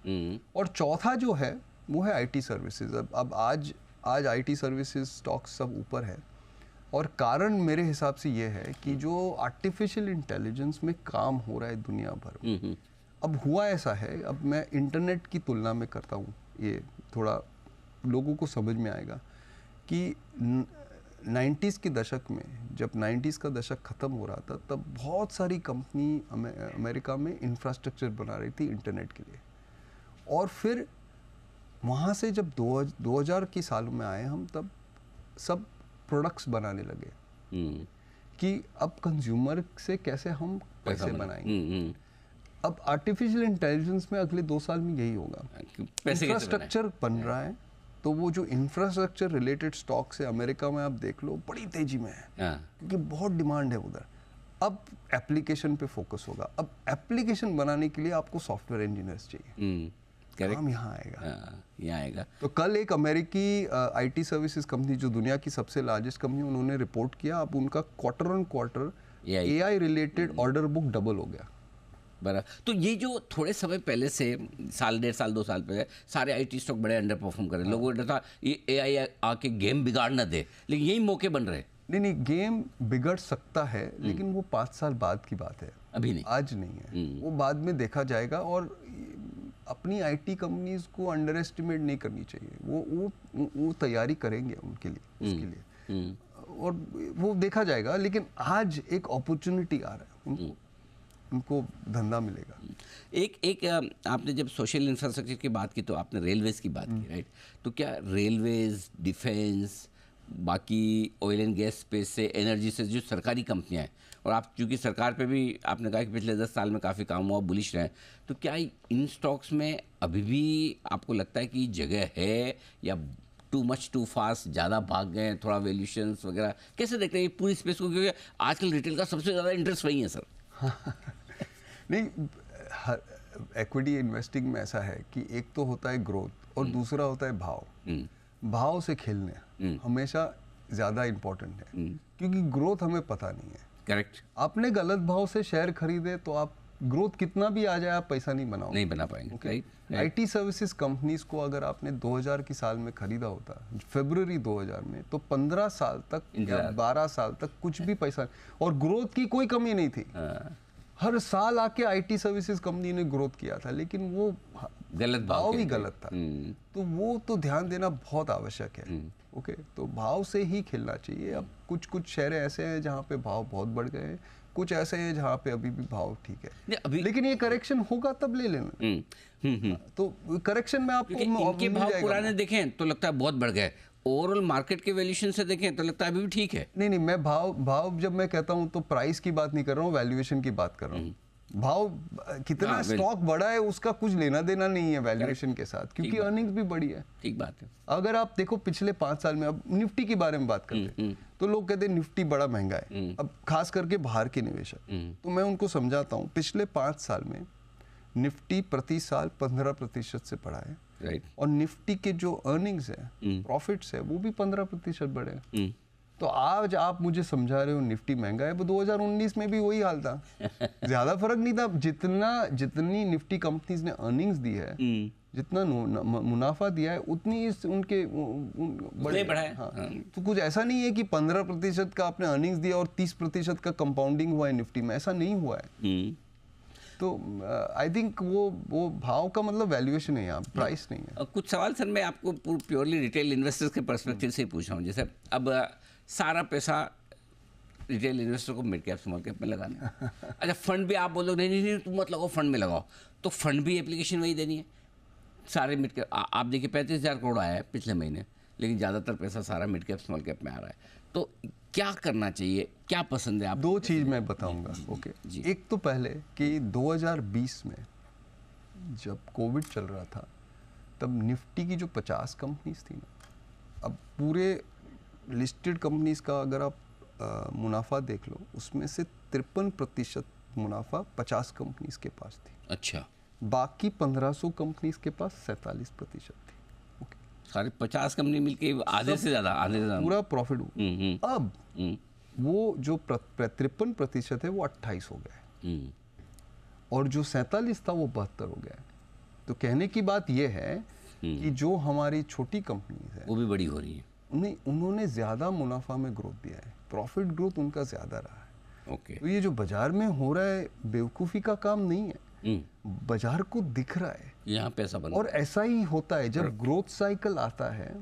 और चौथा जो है वो है आईटी सर्विसेज। अब आज आईटी सर्विसेज स्टॉक्स सब ऊपर है, और कारण मेरे हिसाब से ये है कि जो आर्टिफिशियल इंटेलिजेंस में काम हो रहा है दुनिया भर में, अब हुआ ऐसा है, अब मैं इंटरनेट की तुलना में करता हूँ, ये थोड़ा लोगों को समझ में आएगा कि 90s के दशक में, जब 90s का दशक ख़त्म हो रहा था, तब बहुत सारी कंपनी अमेरिका में इंफ्रास्ट्रक्चर बना रही थी इंटरनेट के लिए। और फिर वहाँ से जब 2000 के सालों में आए हम, तब सब प्रोडक्ट्स बनाने लगे कि अब कंज्यूमर से कैसे हम पैसे बनाएंगे। अब आर्टिफिशियल इंटेलिजेंस में अगले 2 साल में यही होगा, इंफ्रास्ट्रक्चर बन रहा है, तो वो जो इंफ्रास्ट्रक्चर रिलेटेड स्टॉक्स है अमेरिका में, आप देख लो बड़ी तेजी में है, क्योंकि बहुत डिमांड है उधर। अब एप्लीकेशन पे फोकस होगा। अब एप्लीकेशन बनाने के लिए आपको सॉफ्टवेयर इंजीनियर्स चाहिए, काम यहाँ आएगा। तो कल एक अमेरिकी आईटी सर्विसेज कंपनी, जो दुनिया की सबसे लार्जेस्ट कंपनी, उन्होंने रिपोर्ट किया, अब उनका quarter on quarter AI related order book double हो गया। तो ये जो थोड़े समय पहले से, साल 1.5 साल 2 साल पहले, सारे आईटी स्टॉक बड़े अंडर परफॉर्म कर रहे हैं। लोगों को डर था ये एआई आके गेम बिगाड़ ना दे, लेकिन यही मौके बन रहे। नहीं, गेम बिगड़ सकता है, लेकिन वो 5 साल बाद की बात है, अभी नहीं, आज नहीं है। वो बाद में देखा जाएगा। और अपनी आईटी कंपनीज को अंडर एस्टिमेट नहीं करनी चाहिए। वो तैयारी करेंगे उनके लिए, उसके लिए, और वो देखा जाएगा। लेकिन आज एक अपॉर्चुनिटी आ रहा है, उनको धंधा मिलेगा। एक आपने जब सोशल इंफ्रास्ट्रक्चर की बात की, तो आपने रेलवेज की बात की, राइट? तो क्या रेलवेज, डिफेंस, बाकी ऑयल एंड गैस स्पेस से, एनर्जी से जो सरकारी कंपनियां हैं, और आप चूँकि सरकार पे भी आपने कहा कि पिछले 10 साल में काफ़ी काम हुआ, बुलिश रहे, तो क्या इन स्टॉक्स में अभी भी आपको लगता है कि जगह है, या टू मच टू फास्ट, ज़्यादा भाग गए, थोड़ा वैल्यूशंस वगैरह कैसे देखते हैं पूरी स्पेस को? क्योंकि आजकल रिटेल का सबसे ज़्यादा इंटरेस्ट वही है सर। नहीं, इक्विटी इन्वेस्टिंग में ऐसा है कि एक तो होता है ग्रोथ और दूसरा होता है भाव। भाव से खेलने हमेशा ज़्यादा इम्पोर्टेंट है, क्योंकि ग्रोथ हमें पता नहीं है। करेक्ट। आपने गलत भाव से शेयर खरीदे तो आप ग्रोथ कितना भी आ जाए, आप पैसा नहीं बना पाएंगे। राइट। आईटी सर्विसेज कंपनीज को अगर आपने 2000 की साल में खरीदा होता, फरवरी 2000 में, तो 15 साल तक या 12 साल तक कुछ भी पैसा, और ग्रोथ की कोई कमी नहीं थी। हर साल आके आईटी सर्विसेज कंपनी ने ग्रोथ किया था, लेकिन वो गलत भाव भी गलत था। तो वो तो ध्यान देना बहुत आवश्यक है। ओके, तो भाव से ही खेलना चाहिए। अब कुछ शेयर ऐसे हैं जहाँ पे भाव बहुत बढ़ गए हैं, कुछ ऐसे हैं जहाँ पे अभी भी भाव ठीक है, लेकिन ये करेक्शन होगा तब ले लेना। तो करेक्शन में आपको इनके भाव पुराने देखें तो लगता है बहुत बढ़ गए, ओवरऑल मार्केट के वैल्यूएशन से देखें तो लगता है अभी भी ठीक है। नहीं, मैं भाव जब मैं कहता हूँ तो प्राइस की बात नहीं कर रहा हूँ, वैल्यूएशन की बात कर रहा हूँ। भाव कितना स्टॉक बढ़ा है उसका कुछ लेना देना नहीं है वैल्यूएशन के साथ, क्योंकि अर्निंग्स भी बढ़ी है। ठीक बात है। अगर आप देखो पिछले 5 साल में, अब निफ्टी के बारे में बात करते हैं, तो लोग कहते हैं निफ्टी बड़ा महंगा है, अब खास करके बाहर के निवेशक। तो मैं उनको समझाता हूँ, पिछले 5 साल में निफ्टी प्रति साल 15% से बढ़ा है, राइट। और निफ्टी के जो अर्निंग्स है, प्रॉफिट्स है, वो भी 15% बढ़े हैं। तो आज आप मुझे समझा रहे हो निफ्टी महंगा है, वो 2019 में भी वही हाल था, ज्यादा फर्क नहीं था। जितनी निफ्टी कंपनीज ने अर्निंग्स दी है, जितना मुनाफा दिया है, उतनी उनके बड़े बढ़ा है। हाँ। तो कुछ ऐसा नहीं है कि 15% का आपने अर्निंग्स दिया और 30% का कंपाउंडिंग हुआ है निफ्टी में, ऐसा नहीं हुआ है। तो आई थिंक वो भाव का मतलब वैल्यूएशन है, यहाँ प्राइस नहीं है। कुछ सवाल सर मैं आपको प्योरली रिटेल इन्वेस्टर्स के पर्सपेक्टिव से ही पूछ रहा हूँ। जैसे अब सारा पैसा रिटेल इन्वेस्टर को मिड कैप स्मॉल कैप में लगाना है। अच्छा, फंड भी आप बोलो नहीं तुम मत लगाओ, फंड में लगाओ, तो फंड भी एप्लीकेशन वही देनी है सारे मिड कैप। आप देखिए 35,000 करोड़ आया है पिछले महीने, लेकिन ज़्यादातर पैसा सारा मिड कैप स्मॉल कैप में आ रहा है। तो क्या करना चाहिए, क्या पसंद है आप? दो चीज़ मैं बताऊंगा। ओके, जी। एक तो पहले कि 2020 में जब कोविड चल रहा था, तब निफ्टी की जो 50 कंपनीज थी ना, अब पूरे लिस्टेड कंपनीज का अगर आप मुनाफा देख लो, उसमें से 53% मुनाफा 50 कंपनीज के पास थी। अच्छा, बाकी 1500 कंपनीज के पास 47% थी। ओके, सारे 50 कंपनी मिलके आधे से ज़्यादा, आधे से ज़्यादा। पूरा प्रॉफिट हुआ। अब हम्म, वो जो 53% है वो 28 हो गया है, हम्म, और जो 47 था वो 72 हो गया है। तो कहने की बात यह है कि जो हमारी छोटी कंपनीज है वो भी बड़ी हो रही है। उन्होंने ज़्यादा मुनाफा में ग्रोथ दिया है, प्रॉफिट ग्रोथ उनका ज़्यादा रहा है। ओके। तो ये जो बाजार में हो रहा है बेवकूफ़ी का काम नहीं है, बाजार को दिख रहा है। यहाँ पैसा बन और ऐसा ही होता है जब ग्रोथ साइकिल आता है,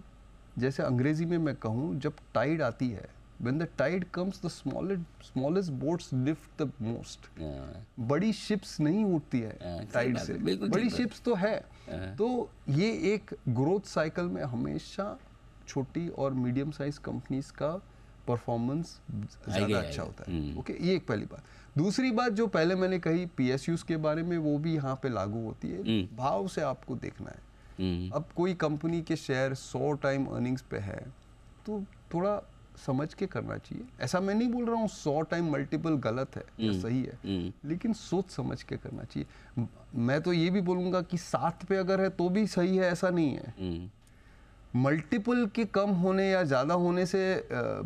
जैसे अंग्रेजी में मैं कहूँ, जब टाइड आती है, when the tide comes the smallest boats lift the most। बड़ी शिप्स नहीं उठती है टाइड से, बड़ी शिप्स तो है। तो ये एक ग्रोथ साइकिल में हमेशा छोटी और मीडियम साइज कंपनीज का परफॉर्मेंस ज़्यादा अच्छा होता है। ओके, ये एक पहली बात। दूसरी बात जो पहले मैंने कही पीएसयूज के बारे में, वो भी यहाँ पे लागू होती है। भाव से आपको देखना है। अब कोई कंपनी के शेयर 100 टाइम अर्निंग्स पे है तो थोड़ा समझ के करना चाहिए। ऐसा मैं नहीं बोल रहा हूँ 100 टाइम मल्टीपल गलत है या सही है, लेकिन सोच समझ के करना चाहिए। मैं तो ये भी बोलूँगा कि 7 पे अगर है तो भी सही है, ऐसा नहीं है। मल्टीपल के कम होने या ज़्यादा होने से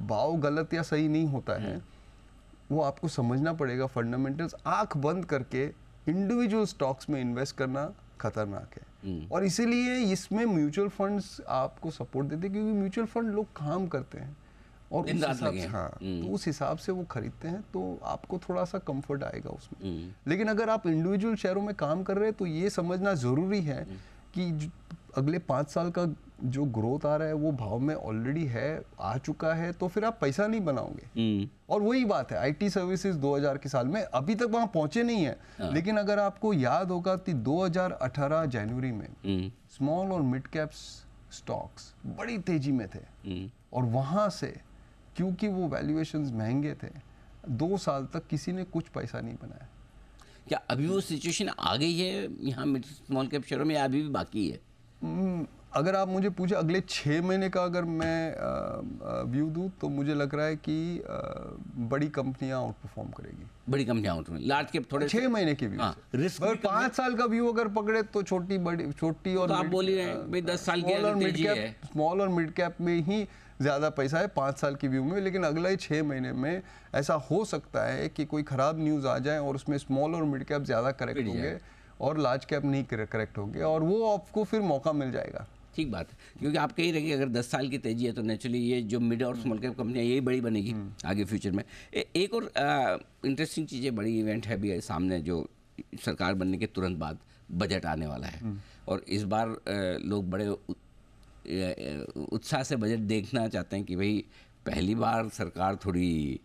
भाव गलत या सही नहीं होता है। वो आपको समझना पड़ेगा फंडामेंटल्स। आंख बंद करके इंडिविजुअल स्टॉक्स में इन्वेस्ट करना खतरनाक है, और इसीलिए इसमें म्यूचुअल फंड्स आपको सपोर्ट देते हैं, क्योंकि म्यूचुअल फंड लोग काम करते हैं और उस हिसाब से, हाँ, तो उस हिसाब से वो खरीदते हैं, तो आपको थोड़ा सा कंफर्ट आएगा उसमें। लेकिन अगर आप इंडिविजुअल शेयरों में काम कर रहे हैं तो ये समझना ज़रूरी है कि अगले 5 साल का जो ग्रोथ आ रहा है वो भाव में ऑलरेडी है, आ चुका है, तो फिर आप पैसा नहीं बनाओगे। और वही बात है, आईटी सर्विसेज 2000 के साल में अभी तक वहाँ पहुँचे नहीं है। लेकिन अगर आपको याद होगा कि 2018 जनवरी में स्मॉल और मिड कैप्स स्टॉक्स बड़ी तेजी में थे, और वहाँ से क्योंकि वो वैल्यूएशंस महंगे थे, 2 साल तक किसी ने कुछ पैसा नहीं बनाया। क्या अभी वो सिचुएशन आ गई है यहाँ मिड स्मॉल कैप शेयरों में, या अभी भी बाकी है? अगर आप मुझे पूछे अगले 6 महीने का अगर मैं व्यू दूं, तो मुझे लग रहा है कि बड़ी कंपनियां आउट परफॉर्म करेगी। बड़ी कंपनियां आउट में, लार्ज कैप थोड़े 6 महीने के व्यू से। रिस्क अगर 5 साल का व्यू अगर पकड़े तो छोटी और तो आप बोल ही रहे हैं भाई 10 साल की तेजी है। स्मॉल और मिड कैप में ही ज़्यादा पैसा है 5 साल की व्यू में। लेकिन अगले 6 महीने में ऐसा हो सकता है कि कोई ख़राब न्यूज़ आ जाए और उसमें स्मॉल और मिड कैप ज़्यादा करेक्ट होंगे और लार्ज कैप नहीं करेक्ट होंगे, और वो आपको फिर मौका मिल जाएगा। ठीक बात है, क्योंकि आप कह रहे कि अगर 10 साल की तेजी है तो नेचुरली ये जो मिड और स्मॉल कैप कंपनियां यही बड़ी बनेगी आगे फ्यूचर में। एक और इंटरेस्टिंग चीज़ है, बड़ी इवेंट है भी सामने, जो सरकार बनने के तुरंत बाद बजट आने वाला है, और इस बार लोग बड़े उत्साह से बजट देखना चाहते हैं कि भाई पहली बार सरकार थोड़ी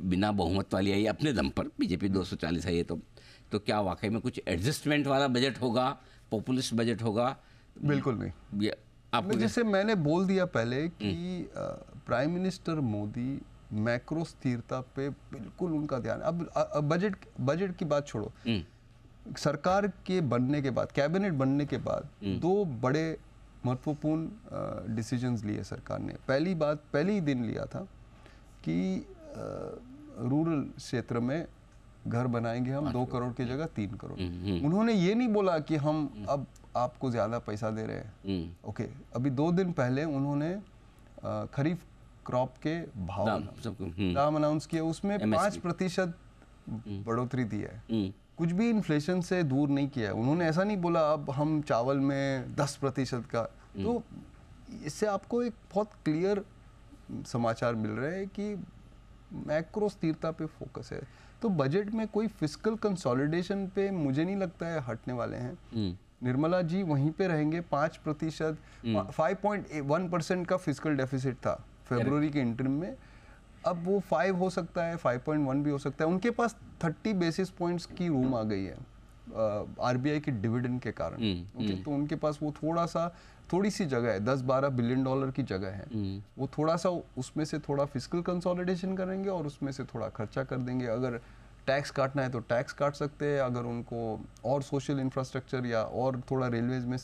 बिना बहुमत वाली आई अपने दम पर, बीजेपी 240 आई है, तो क्या वाकई में कुछ एडजस्टमेंट वाला बजट होगा, पॉपुलिस्ट बजट होगा? बिल्कुल नहीं। आपको जैसे मैंने बोल दिया पहले कि प्राइम मिनिस्टर मोदी मैक्रो स्थिरता पे बिल्कुल उनका ध्यान। अब बजट की बात छोड़ो, सरकार के बनने के बाद, कैबिनेट बनने के बाद 2 बड़े महत्वपूर्ण डिसीजंस लिए सरकार ने। पहली दिन लिया था कि रूरल क्षेत्र में घर बनाएंगे हम 2 करोड़ की जगह 3 करोड़। उन्होंने ये नहीं बोला कि हम अब आपको ज़्यादा पैसा दे रहे हैं। ओके, अभी 2 दिन पहले उन्होंने खरीफ क्रॉप के भाव दाम अनाउंस किए, उसमें 5% बढ़ोतरी दी है। कुछ भी इन्फ्लेशन से दूर नहीं किया है उन्होंने। ऐसा नहीं बोला अब हम चावल में 10% का। तो इससे आपको एक बहुत क्लियर समाचार मिल रहे हैं कि मैक्रो स्थिरता पे फोकस है। तो बजट में कोई फिस्कल कंसोलिडेशन पे मुझे नहीं लगता है हटने वाले हैं। निर्मला जी वहीं पे रहेंगे। 5%, 5.1% का फिस्कल डेफिसिट था फरवरी के इंटरिम में, अब वो 5 हो सकता है, 5.1 भी हो सकता है। उनके पास 30 बेसिस पॉइंट्स की रूम आ गई है। आरबीआई के डिविडेंड के कारण। ओके, तो उनके पास वो थोड़ी सी जगह है, 10-12 बिलियन डॉलर की जगह है। वो थोड़ा सा उसमें से थोड़ा फिस्कल कंसोलिडेशन करेंगे और उसमें से थोड़ा खर्चा कर देंगे। अगर टैक्स काटना है तो टैक्स काट सकते हैं, अगर उनको और सोशल इंफ्रास्ट्रक्चर या और थोड़ा रेलवेज में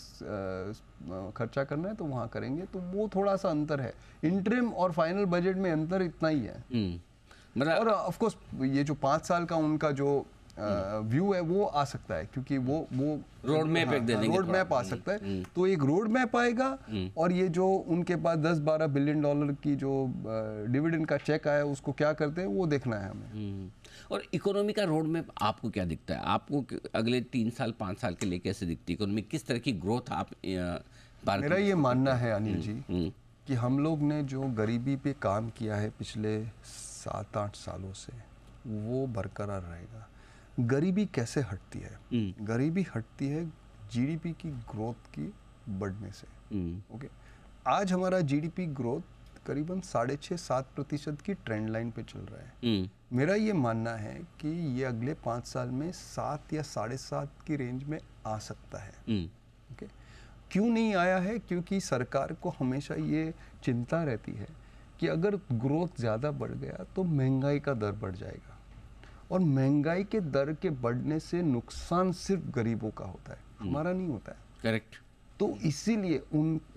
खर्चा करना है तो वहाँ करेंगे। तो वो थोड़ा सा अंतर है, इंटरिम और फाइनल बजट में अंतर इतना ही है। मतलब और ऑफ कोर्स ये जो 5 साल का उनका जो व्यू है वो आ सकता है, क्योंकि वो रोड मैप एक दे देंगे, रोड मैप आ सकता है। तो एक रोड मैप आएगा और ये जो उनके पास 10-12 बिलियन डॉलर की जो डिविडेंड का चेक आया उसको क्या करते हैं वो देखना है हमें। और इकोनॉमी का रोड मैप आपको क्या दिखता है? आपको अगले 3 साल 5 साल के लिए कैसे दिखती है इकोनॉमी? किस तरह की ग्रोथ आप भारत मेरा ये मानना है अनिल जी कि हम लोग ने जो गरीबी पे काम किया है पिछले 7-8 सालों से वो बरकरार रहेगा। गरीबी कैसे हटती है? गरीबी हटती है जीडीपी की ग्रोथ की बढ़ने से। ओके, आज हमारा जीडीपी ग्रोथ करीबन 6.5-7% की ट्रेंड लाइन पे चल रहा है। मेरा ये मानना है कि ये अगले 5 साल में 7 या 7.5 की रेंज में आ सकता है। ओके, क्यों नहीं आया है? क्योंकि सरकार को हमेशा ये चिंता रहती है कि अगर ग्रोथ ज़्यादा बढ़ गया तो महंगाई का दर बढ़ जाएगा, और महंगाई के दर के बढ़ने से नुकसान सिर्फ गरीबों का होता है, हमारा नहीं होता है। करेक्ट। तो इसीलिए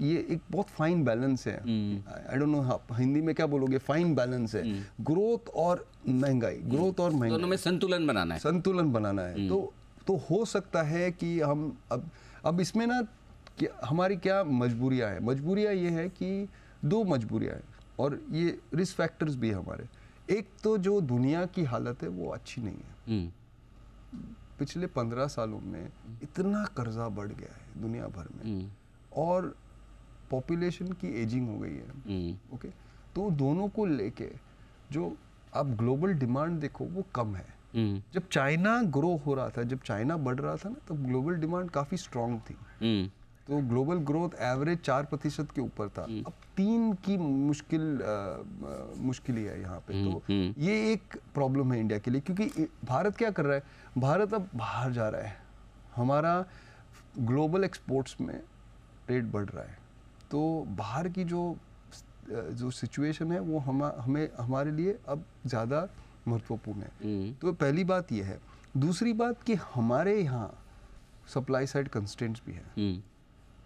ये एक बहुत फाइन बैलेंस है। आई डोंट नो आप हिंदी में क्या बोलोगे, फाइन बैलेंस है। ग्रोथ और महंगाई, ग्रोथ और महंगाई दोनों में संतुलन बनाना है। संतुलन बनाना है। तो हो सकता है कि हम अब इसमें ना हमारी क्या मजबूरियां हैं? मजबूरियां ये है कि 2 मजबूरियां हैं और ये रिस्क फैक्टर्स भी है हमारे। एक तो जो दुनिया की हालत है वो अच्छी नहीं है। पिछले 15 सालों में इतना कर्जा बढ़ गया है दुनिया भर में और पॉपुलेशन की एजिंग हो गई है। ओके, तो दोनों को लेके जो आप ग्लोबल डिमांड देखो वो कम है। जब चाइना ग्रो हो रहा था, जब चाइना बढ़ रहा था ना, तब ग्लोबल डिमांड काफी स्ट्रांग थी। तो ग्लोबल ग्रोथ एवरेज 4% के ऊपर था। अब 3 की मुश्किल ही है यहाँ पे। तो ये एक प्रॉब्लम है इंडिया के लिए, क्योंकि भारत क्या कर रहा है? भारत अब बाहर जा रहा है, हमारा ग्लोबल एक्सपोर्ट्स में रेट बढ़ रहा है। तो बाहर की जो सिचुएशन है वो हमें हमारे लिए अब ज़्यादा महत्वपूर्ण है। तो पहली बात ये है। दूसरी बात कि हमारे यहाँ सप्लाई साइड कंस्ट्रेंट्स भी हैं।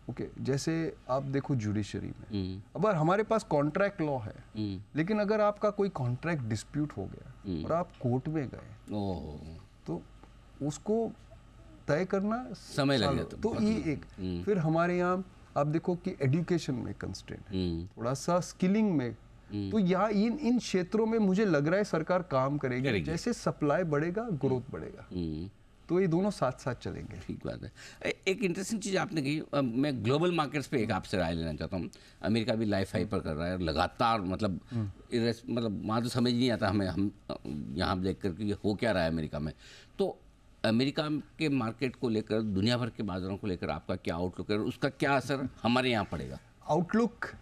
ओके, जैसे आप देखो जुडिशरी में, अगर हमारे पास कॉन्ट्रैक्ट लॉ है, लेकिन अगर आपका कोई कॉन्ट्रैक्ट डिस्प्यूट हो गया और आप कोर्ट में गए तो उसको तय करना समय लग जाता। तो ये एक फिर हमारे यहाँ आप देखो कि एजुकेशन में कंस्ट्रेंट है, थोड़ा सा स्किलिंग में। तो यहाँ इन क्षेत्रों में मुझे लग रहा है सरकार काम करेगी। जैसे सप्लाई बढ़ेगा ग्रोथ बढ़ेगा, तो ये दोनों साथ साथ चलेंगे। ठीक बात है। एक इंटरेस्टिंग चीज़ आपने कही, मैं ग्लोबल मार्केट्स पे एक आपसे राय लेना चाहता हूँ। अमेरिका भी लाइफ हाइपर कर रहा है लगातार, मतलब वहाँ तो समझ नहीं आता हमें, हम यहाँ देख कर कि हो क्या रहा है अमेरिका में। तो अमेरिका के मार्केट को लेकर, दुनिया भर के बाजारों को लेकर आपका क्या आउटलुक है, उसका क्या असर हमारे यहाँ पड़ेगा? आउटलुक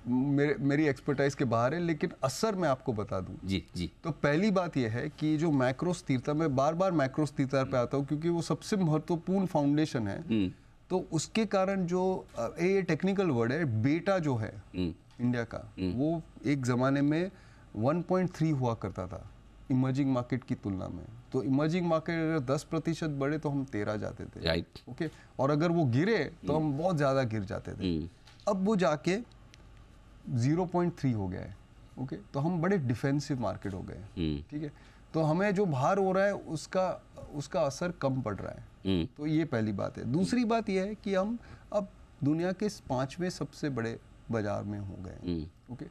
मेरी एक्सपर्टाइज के बाहर है, लेकिन असर मैं आपको बता दूं। जी। तो पहली बात यह है कि जो मैक्रो स्थिरता, मैं बार बार मैक्रो स्थिरता पे आता हूं क्योंकि वो सबसे महत्वपूर्ण फाउंडेशन है। तो उसके कारण जो ये टेक्निकल वर्ड है, बेटा जो है इंडिया का, वो एक ज़माने में 1.3 हुआ करता था इमर्जिंग मार्केट की तुलना में। तो इमर्जिंग मार्केट अगर 10% बढ़े तो हम 13 जाते थे। राइट। ओके, और अगर वो गिरे तो हम बहुत ज़्यादा गिर जाते थे। अब वो जाके 0.3 हो गया है। ओके, तो हम बड़े डिफेंसिव मार्केट हो गए। ठीक है, तो हमें जो बाहर हो रहा है उसका असर कम पड़ रहा है। तो ये पहली बात है। दूसरी बात ये है कि हम अब दुनिया के 5वें सबसे बड़े बाजार में हो गए। ओके,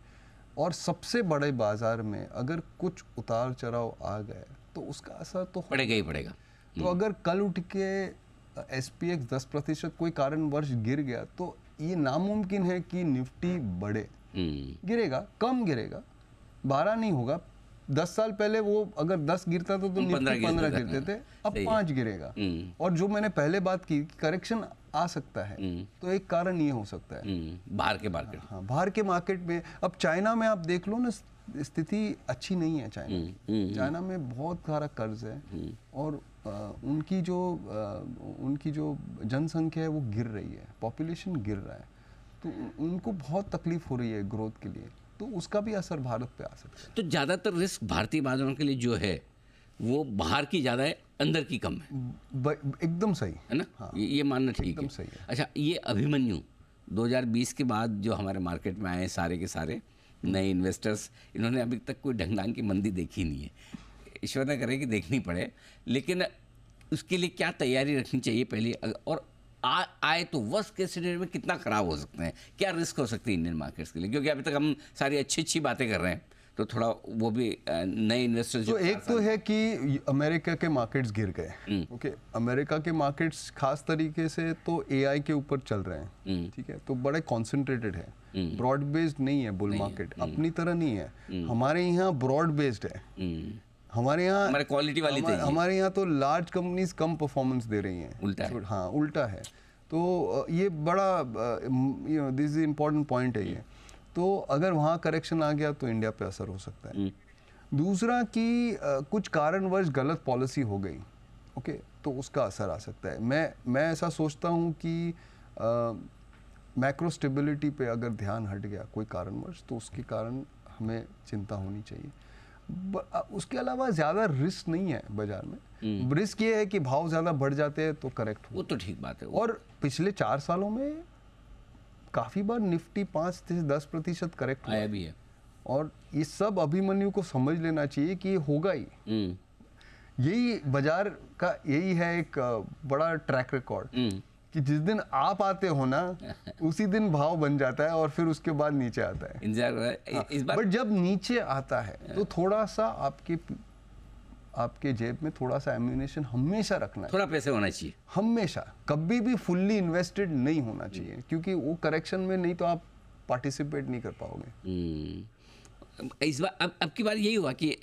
और सबसे बड़े बाजार में अगर कुछ उतार चढ़ाव आ गए तो उसका असर तो पड़ेगा ही पड़ेगा। तो अगर कल उठ के SPX 10% कोई कारणवश गिर गया तो ये नामुमकिन है कि निफ्टी बढ़े। गिरेगा, कम गिरेगा, 12 नहीं होगा। 10 साल पहले वो अगर 10 गिरता था तो निफ्टी 15 गिरते थे, अब 5 गिरेगा। और जो मैंने पहले बात की, करेक्शन आ सकता है। तो एक कारण ये हो सकता है बाहर के मार्केट। हाँ, बाहर के मार्केट में। अब चाइना में आप देख लो ना, स्थिति अच्छी नहीं है चाइना में बहुत सारा कर्ज है और उनकी जो जनसंख्या है वो गिर रही है, पॉपुलेशन गिर रहा है, तो उनको बहुत तकलीफ हो रही है ग्रोथ के लिए, तो उसका भी असर भारत पे आ सकता है। तो ज़्यादातर रिस्क भारतीय बाजारों के लिए जो है वो बाहर की ज़्यादा है, अंदर की कम है, एकदम सही है ना? हाँ, ये मानना ठीक एकदम है। सही है। अच्छा, ये अभिमन्यु 2020 के बाद जो हमारे मार्केट में आए सारे के सारे नए इन्वेस्टर्स, इन्होंने अभी तक कोई ढंग ढंग की मंदी देखी नहीं है। ईश्वर न करे कि देखनी पड़े, लेकिन उसके लिए क्या तैयारी रखनी चाहिए पहले, और आए तो वर्स्ट केस सिनेरियो में कितना ख़राब हो सकते हैं, क्या रिस्क हो सकती है इंडियन मार्केट्स के लिए? क्योंकि अभी तक हम सारी अच्छी अच्छी बातें कर रहे हैं, तो थोड़ा वो भी नए इन्वेस्टर्स तो एक तो है कि अमेरिका के मार्केट्स गिर गए, ओके, अमेरिका के मार्केट्स खास तरीके से तो एआई के ऊपर चल रहे हैं, ठीक है, तो बड़े कॉन्सेंट्रेटेड है, ब्रॉड बेस्ड नहीं है बुल मार्केट, अपनी तरह नहीं है, हमारे यहाँ ब्रॉड बेस्ड है। हमारे यहाँ हमारे क्वालिटी वाली हमारे यहाँ तो लार्ज कंपनीज कम परफॉर्मेंस दे रही हैं, उल्टा है। हाँ उल्टा है। तो ये बड़ा दिस इज इम्पोर्टेंट पॉइंट है ये। तो अगर वहाँ करेक्शन आ गया तो इंडिया पे असर हो सकता है। दूसरा कि कुछ कारणवश गलत पॉलिसी हो गई, ओके, तो उसका असर आ सकता है। मैं ऐसा सोचता हूँ कि मैक्रो स्टेबिलिटी पे अगर ध्यान हट गया कोई कारणवश, तो उसके कारण हमें चिंता होनी चाहिए। उसके अलावा ज़्यादा रिस्क नहीं है बाजार में। रिस्क ये है कि भाव ज़्यादा बढ़ जाते हैं तो करेक्ट हो, वो तो ठीक बात है। और पिछले 4 सालों में काफ़ी बार निफ्टी 5 से 10% करेक्ट आया भी है, और ये सब अभिमन्यु को समझ लेना चाहिए कि ये होगा ही। यही बाजार का यही है एक बड़ा ट्रैक रिकॉर्ड कि जिस दिन आप आते हो ना उसी दिन भाव बन जाता है और फिर उसके बाद नीचे आता है। इंतजार इस बार। बट जब नीचे आता है तो थोड़ा सा आपके जेब में थोड़ा सा एम्यूनेशन हमेशा रखना है, थोड़ा पैसे होना चाहिए हमेशा, कभी भी फुल्ली इन्वेस्टेड नहीं होना चाहिए, क्योंकि वो करेक्शन में नहीं तो आप पार्टिसिपेट नहीं कर पाओगे। इस बार अब की बार यही हुआ कि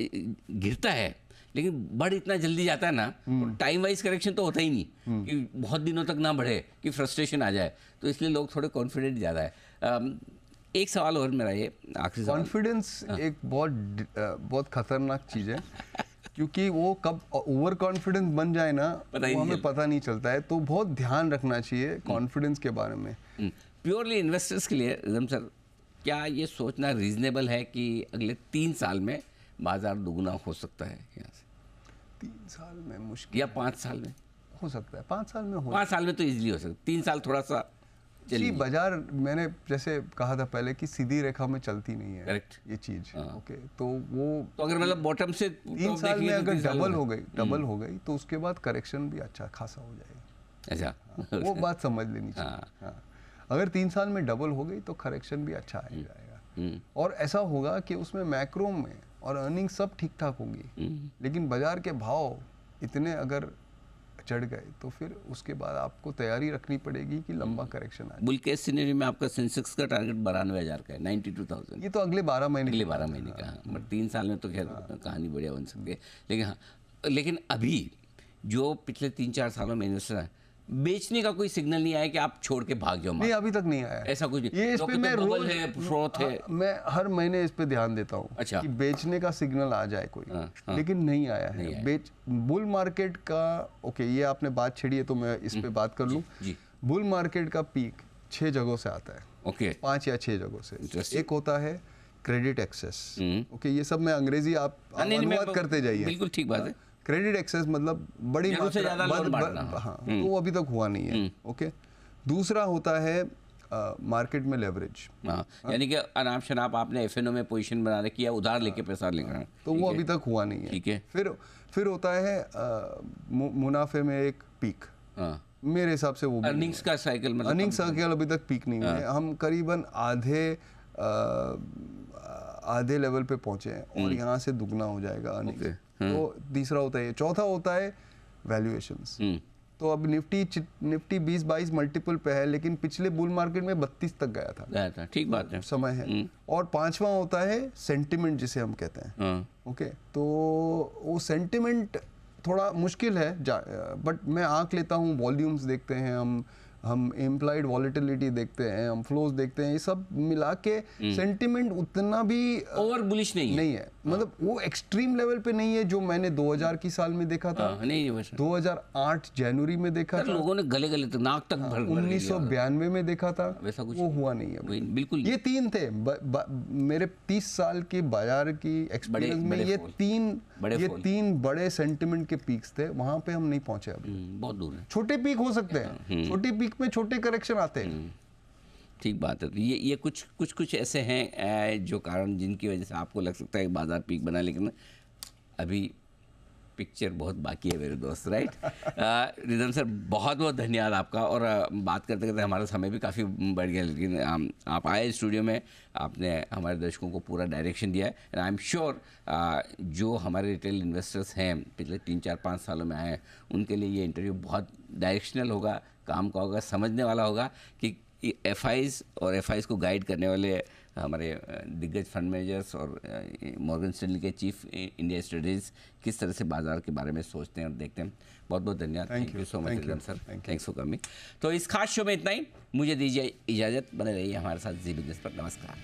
गिरता है लेकिन बढ़ इतना जल्दी जाता है ना, तो टाइम वाइज करेक्शन तो होता ही नहीं कि बहुत दिनों तक ना बढ़े कि फ्रस्ट्रेशन आ जाए, तो इसलिए लोग थोड़े कॉन्फिडेंट ज़्यादा है। एक सवाल और मेरा, ये आखिरी सवाल। कॉन्फिडेंस एक बहुत खतरनाक चीज़ है क्योंकि वो कब ओवर कॉन्फिडेंस बन जाए ना वो हमें पता नहीं चलता है, तो बहुत ध्यान रखना चाहिए कॉन्फिडेंस के बारे में। प्योरली इन्वेस्टर्स के लिए रिदम सर, क्या ये सोचना रीजनेबल है कि अगले 3 साल में बाजार दुगना हो सकता है यहाँ से? 3 साल में मुश्किल, या 5 साल में हो सकता है, 5 साल में हो, 5 साल में तो इजीली हो सकता है, 3 साल थोड़ा सा जी। बाजार मैंने जैसे कहा था पहले कि सीधी रेखा में चलती नहीं है। करेक्ट, ये चीज, ओके, तो वो तो अगर मतलब बॉटम से 3 साल में अगर डबल हो गई तो उसके बाद करेक्शन भी अच्छा खासा हो जाएगा। अच्छा, वो बात समझ लेनी चाहिए। हाँ, अगर 3 साल में डबल हो गई तो करेक्शन भी अच्छा आ जाएगा, और ऐसा होगा कि उसमें मैक्रो में और अर्निंग सब ठीक ठाक होंगी, लेकिन बाजार के भाव इतने अगर चढ़ गए तो फिर उसके बाद आपको तैयारी रखनी पड़ेगी कि लंबा करेक्शन आ जाए। बुल केस सिनेरियो में आपका सेंसेक्स का टारगेट 92,000 का है, 92,000। ये तो अगले 12 महीने का, बट 3 साल में तो खैर कहानी बढ़िया बन सकती है। लेकिन हाँ, लेकिन अभी जो पिछले 3-4 सालों में इन्वेस्टर है, बेचने का कोई सिग्नल नहीं आया कि आप छोड़ के भाग जाओ? नहीं, अभी तक नहीं आया ऐसा कुछ नहीं। ये इस पे मैं रोज है, फ्रॉथ है, मैं हर महीने इस पे ध्यान देता हूँ। अच्छा, कि बेचने का सिग्नल आ जाए कोई, लेकिन नहीं आया है। बुल मार्केट का, ओके, ये आपने बात छेड़ी है तो मैं इस पे बात कर लूँ। बुल मार्केट का पीक 6 जगहों से आता है, ओके, 5 या 6 जगहों से। एक होता है क्रेडिट एक्सेस, ओके, ये सब मैं अंग्रेजी आप अनुवाद करते जाइए, बिल्कुल ठीक बात है। क्रेडिट एक्सेस मतलब बड़ी मात्रा, हाँ, तो वो अभी तक हुआ नहीं है, ओके। दूसरा होता है मार्केट में लेवरेज, यानी कि अनाप शनाप आपने एफएनओ में पोजीशन बना रखी है, उधार लेके पैसा लेकर, तो वो अभी तक हुआ नहीं है, ठीक है। फिर होता है मुनाफे में एक पीक, मेरे हिसाब से वो अर्निंग्स का साइकिल, मतलब अर्निंग साइकिल अभी तक पीक नहीं हुआ है। हम करीबन आधे लेवल पे पहुंचे हैं और यहाँ से दुगना हो जाएगा अर्निंग। तो तीसरा होता है, चौथा होता है वैल्यूएशंस। तो अब निफ्टी 20-22 मल्टीपल पे है, लेकिन पिछले बुल मार्केट में 32 तक गया था, ठीक बात है, समय है। और 5वां होता है सेंटिमेंट, जिसे हम कहते हैं, ओके। तो वो सेंटिमेंट थोड़ा मुश्किल है, बट मैं आंक लेता हूँ, वॉल्यूम्स देखते हैं हम, हम एम्प्लॉयड वॉलेटिलिटी देखते हैं, हम फ्लोज देखते हैं, ये सब मिला के सेंटिमेंट उतना भी ओवर बुलिश नहीं है। मतलब वो एक्सट्रीम लेवल पे नहीं है जो मैंने 2000 की साल में देखा था। नहीं वैसा 2008 जनवरी में देखा था, लोगों ने गले गले तक नाक तक भर 1992 में देखा था, वैसा कुछ वो हुआ नहीं है बिल्कुल। ये तीन थे मेरे 30 साल के बाजार की एक्सपीरियंस में, ये तीन बड़े सेंटिमेंट के पीक्स थे, वहां पे हम नहीं पहुंचे अभी, बहुत दूर है। छोटे पीक हो सकते हैं, छोटे पीक में छोटे करेक्शन आते हैं। ठीक बात है। तो ये कुछ ऐसे हैं जो कारण जिनकी वजह से आपको लग सकता है कि बाजार पीक बना, लेकिन अभी पिक्चर बहुत बाकी है मेरे दोस्त, राइट। रिदम सर बहुत बहुत धन्यवाद आपका। और बात करते करते हमारा समय भी काफ़ी बढ़ गया, लेकिन आप आए स्टूडियो में, आपने हमारे दर्शकों को पूरा डायरेक्शन दिया है। एंड आई एम श्योर जो हमारे रिटेल इन्वेस्टर्स हैं पिछले 3-4-5 सालों में आए हैं, उनके लिए ये इंटरव्यू बहुत डायरेक्शनल होगा, काम का होगा, समझने वाला होगा कि एफआईज और एफआईज को गाइड करने वाले हमारे दिग्गज फंड मैनेजर्स और मॉर्गन स्टैनली के चीफ इंडिया स्ट्रेटजीज किस तरह से बाजार के बारे में सोचते हैं और देखते हैं। बहुत बहुत धन्यवाद। Thank you so much sir, thanks for coming. तो इस खास शो में इतना ही, मुझे दीजिए इजाज़त, बने रहिए हमारे साथ जी बिजनेस पर। नमस्कार।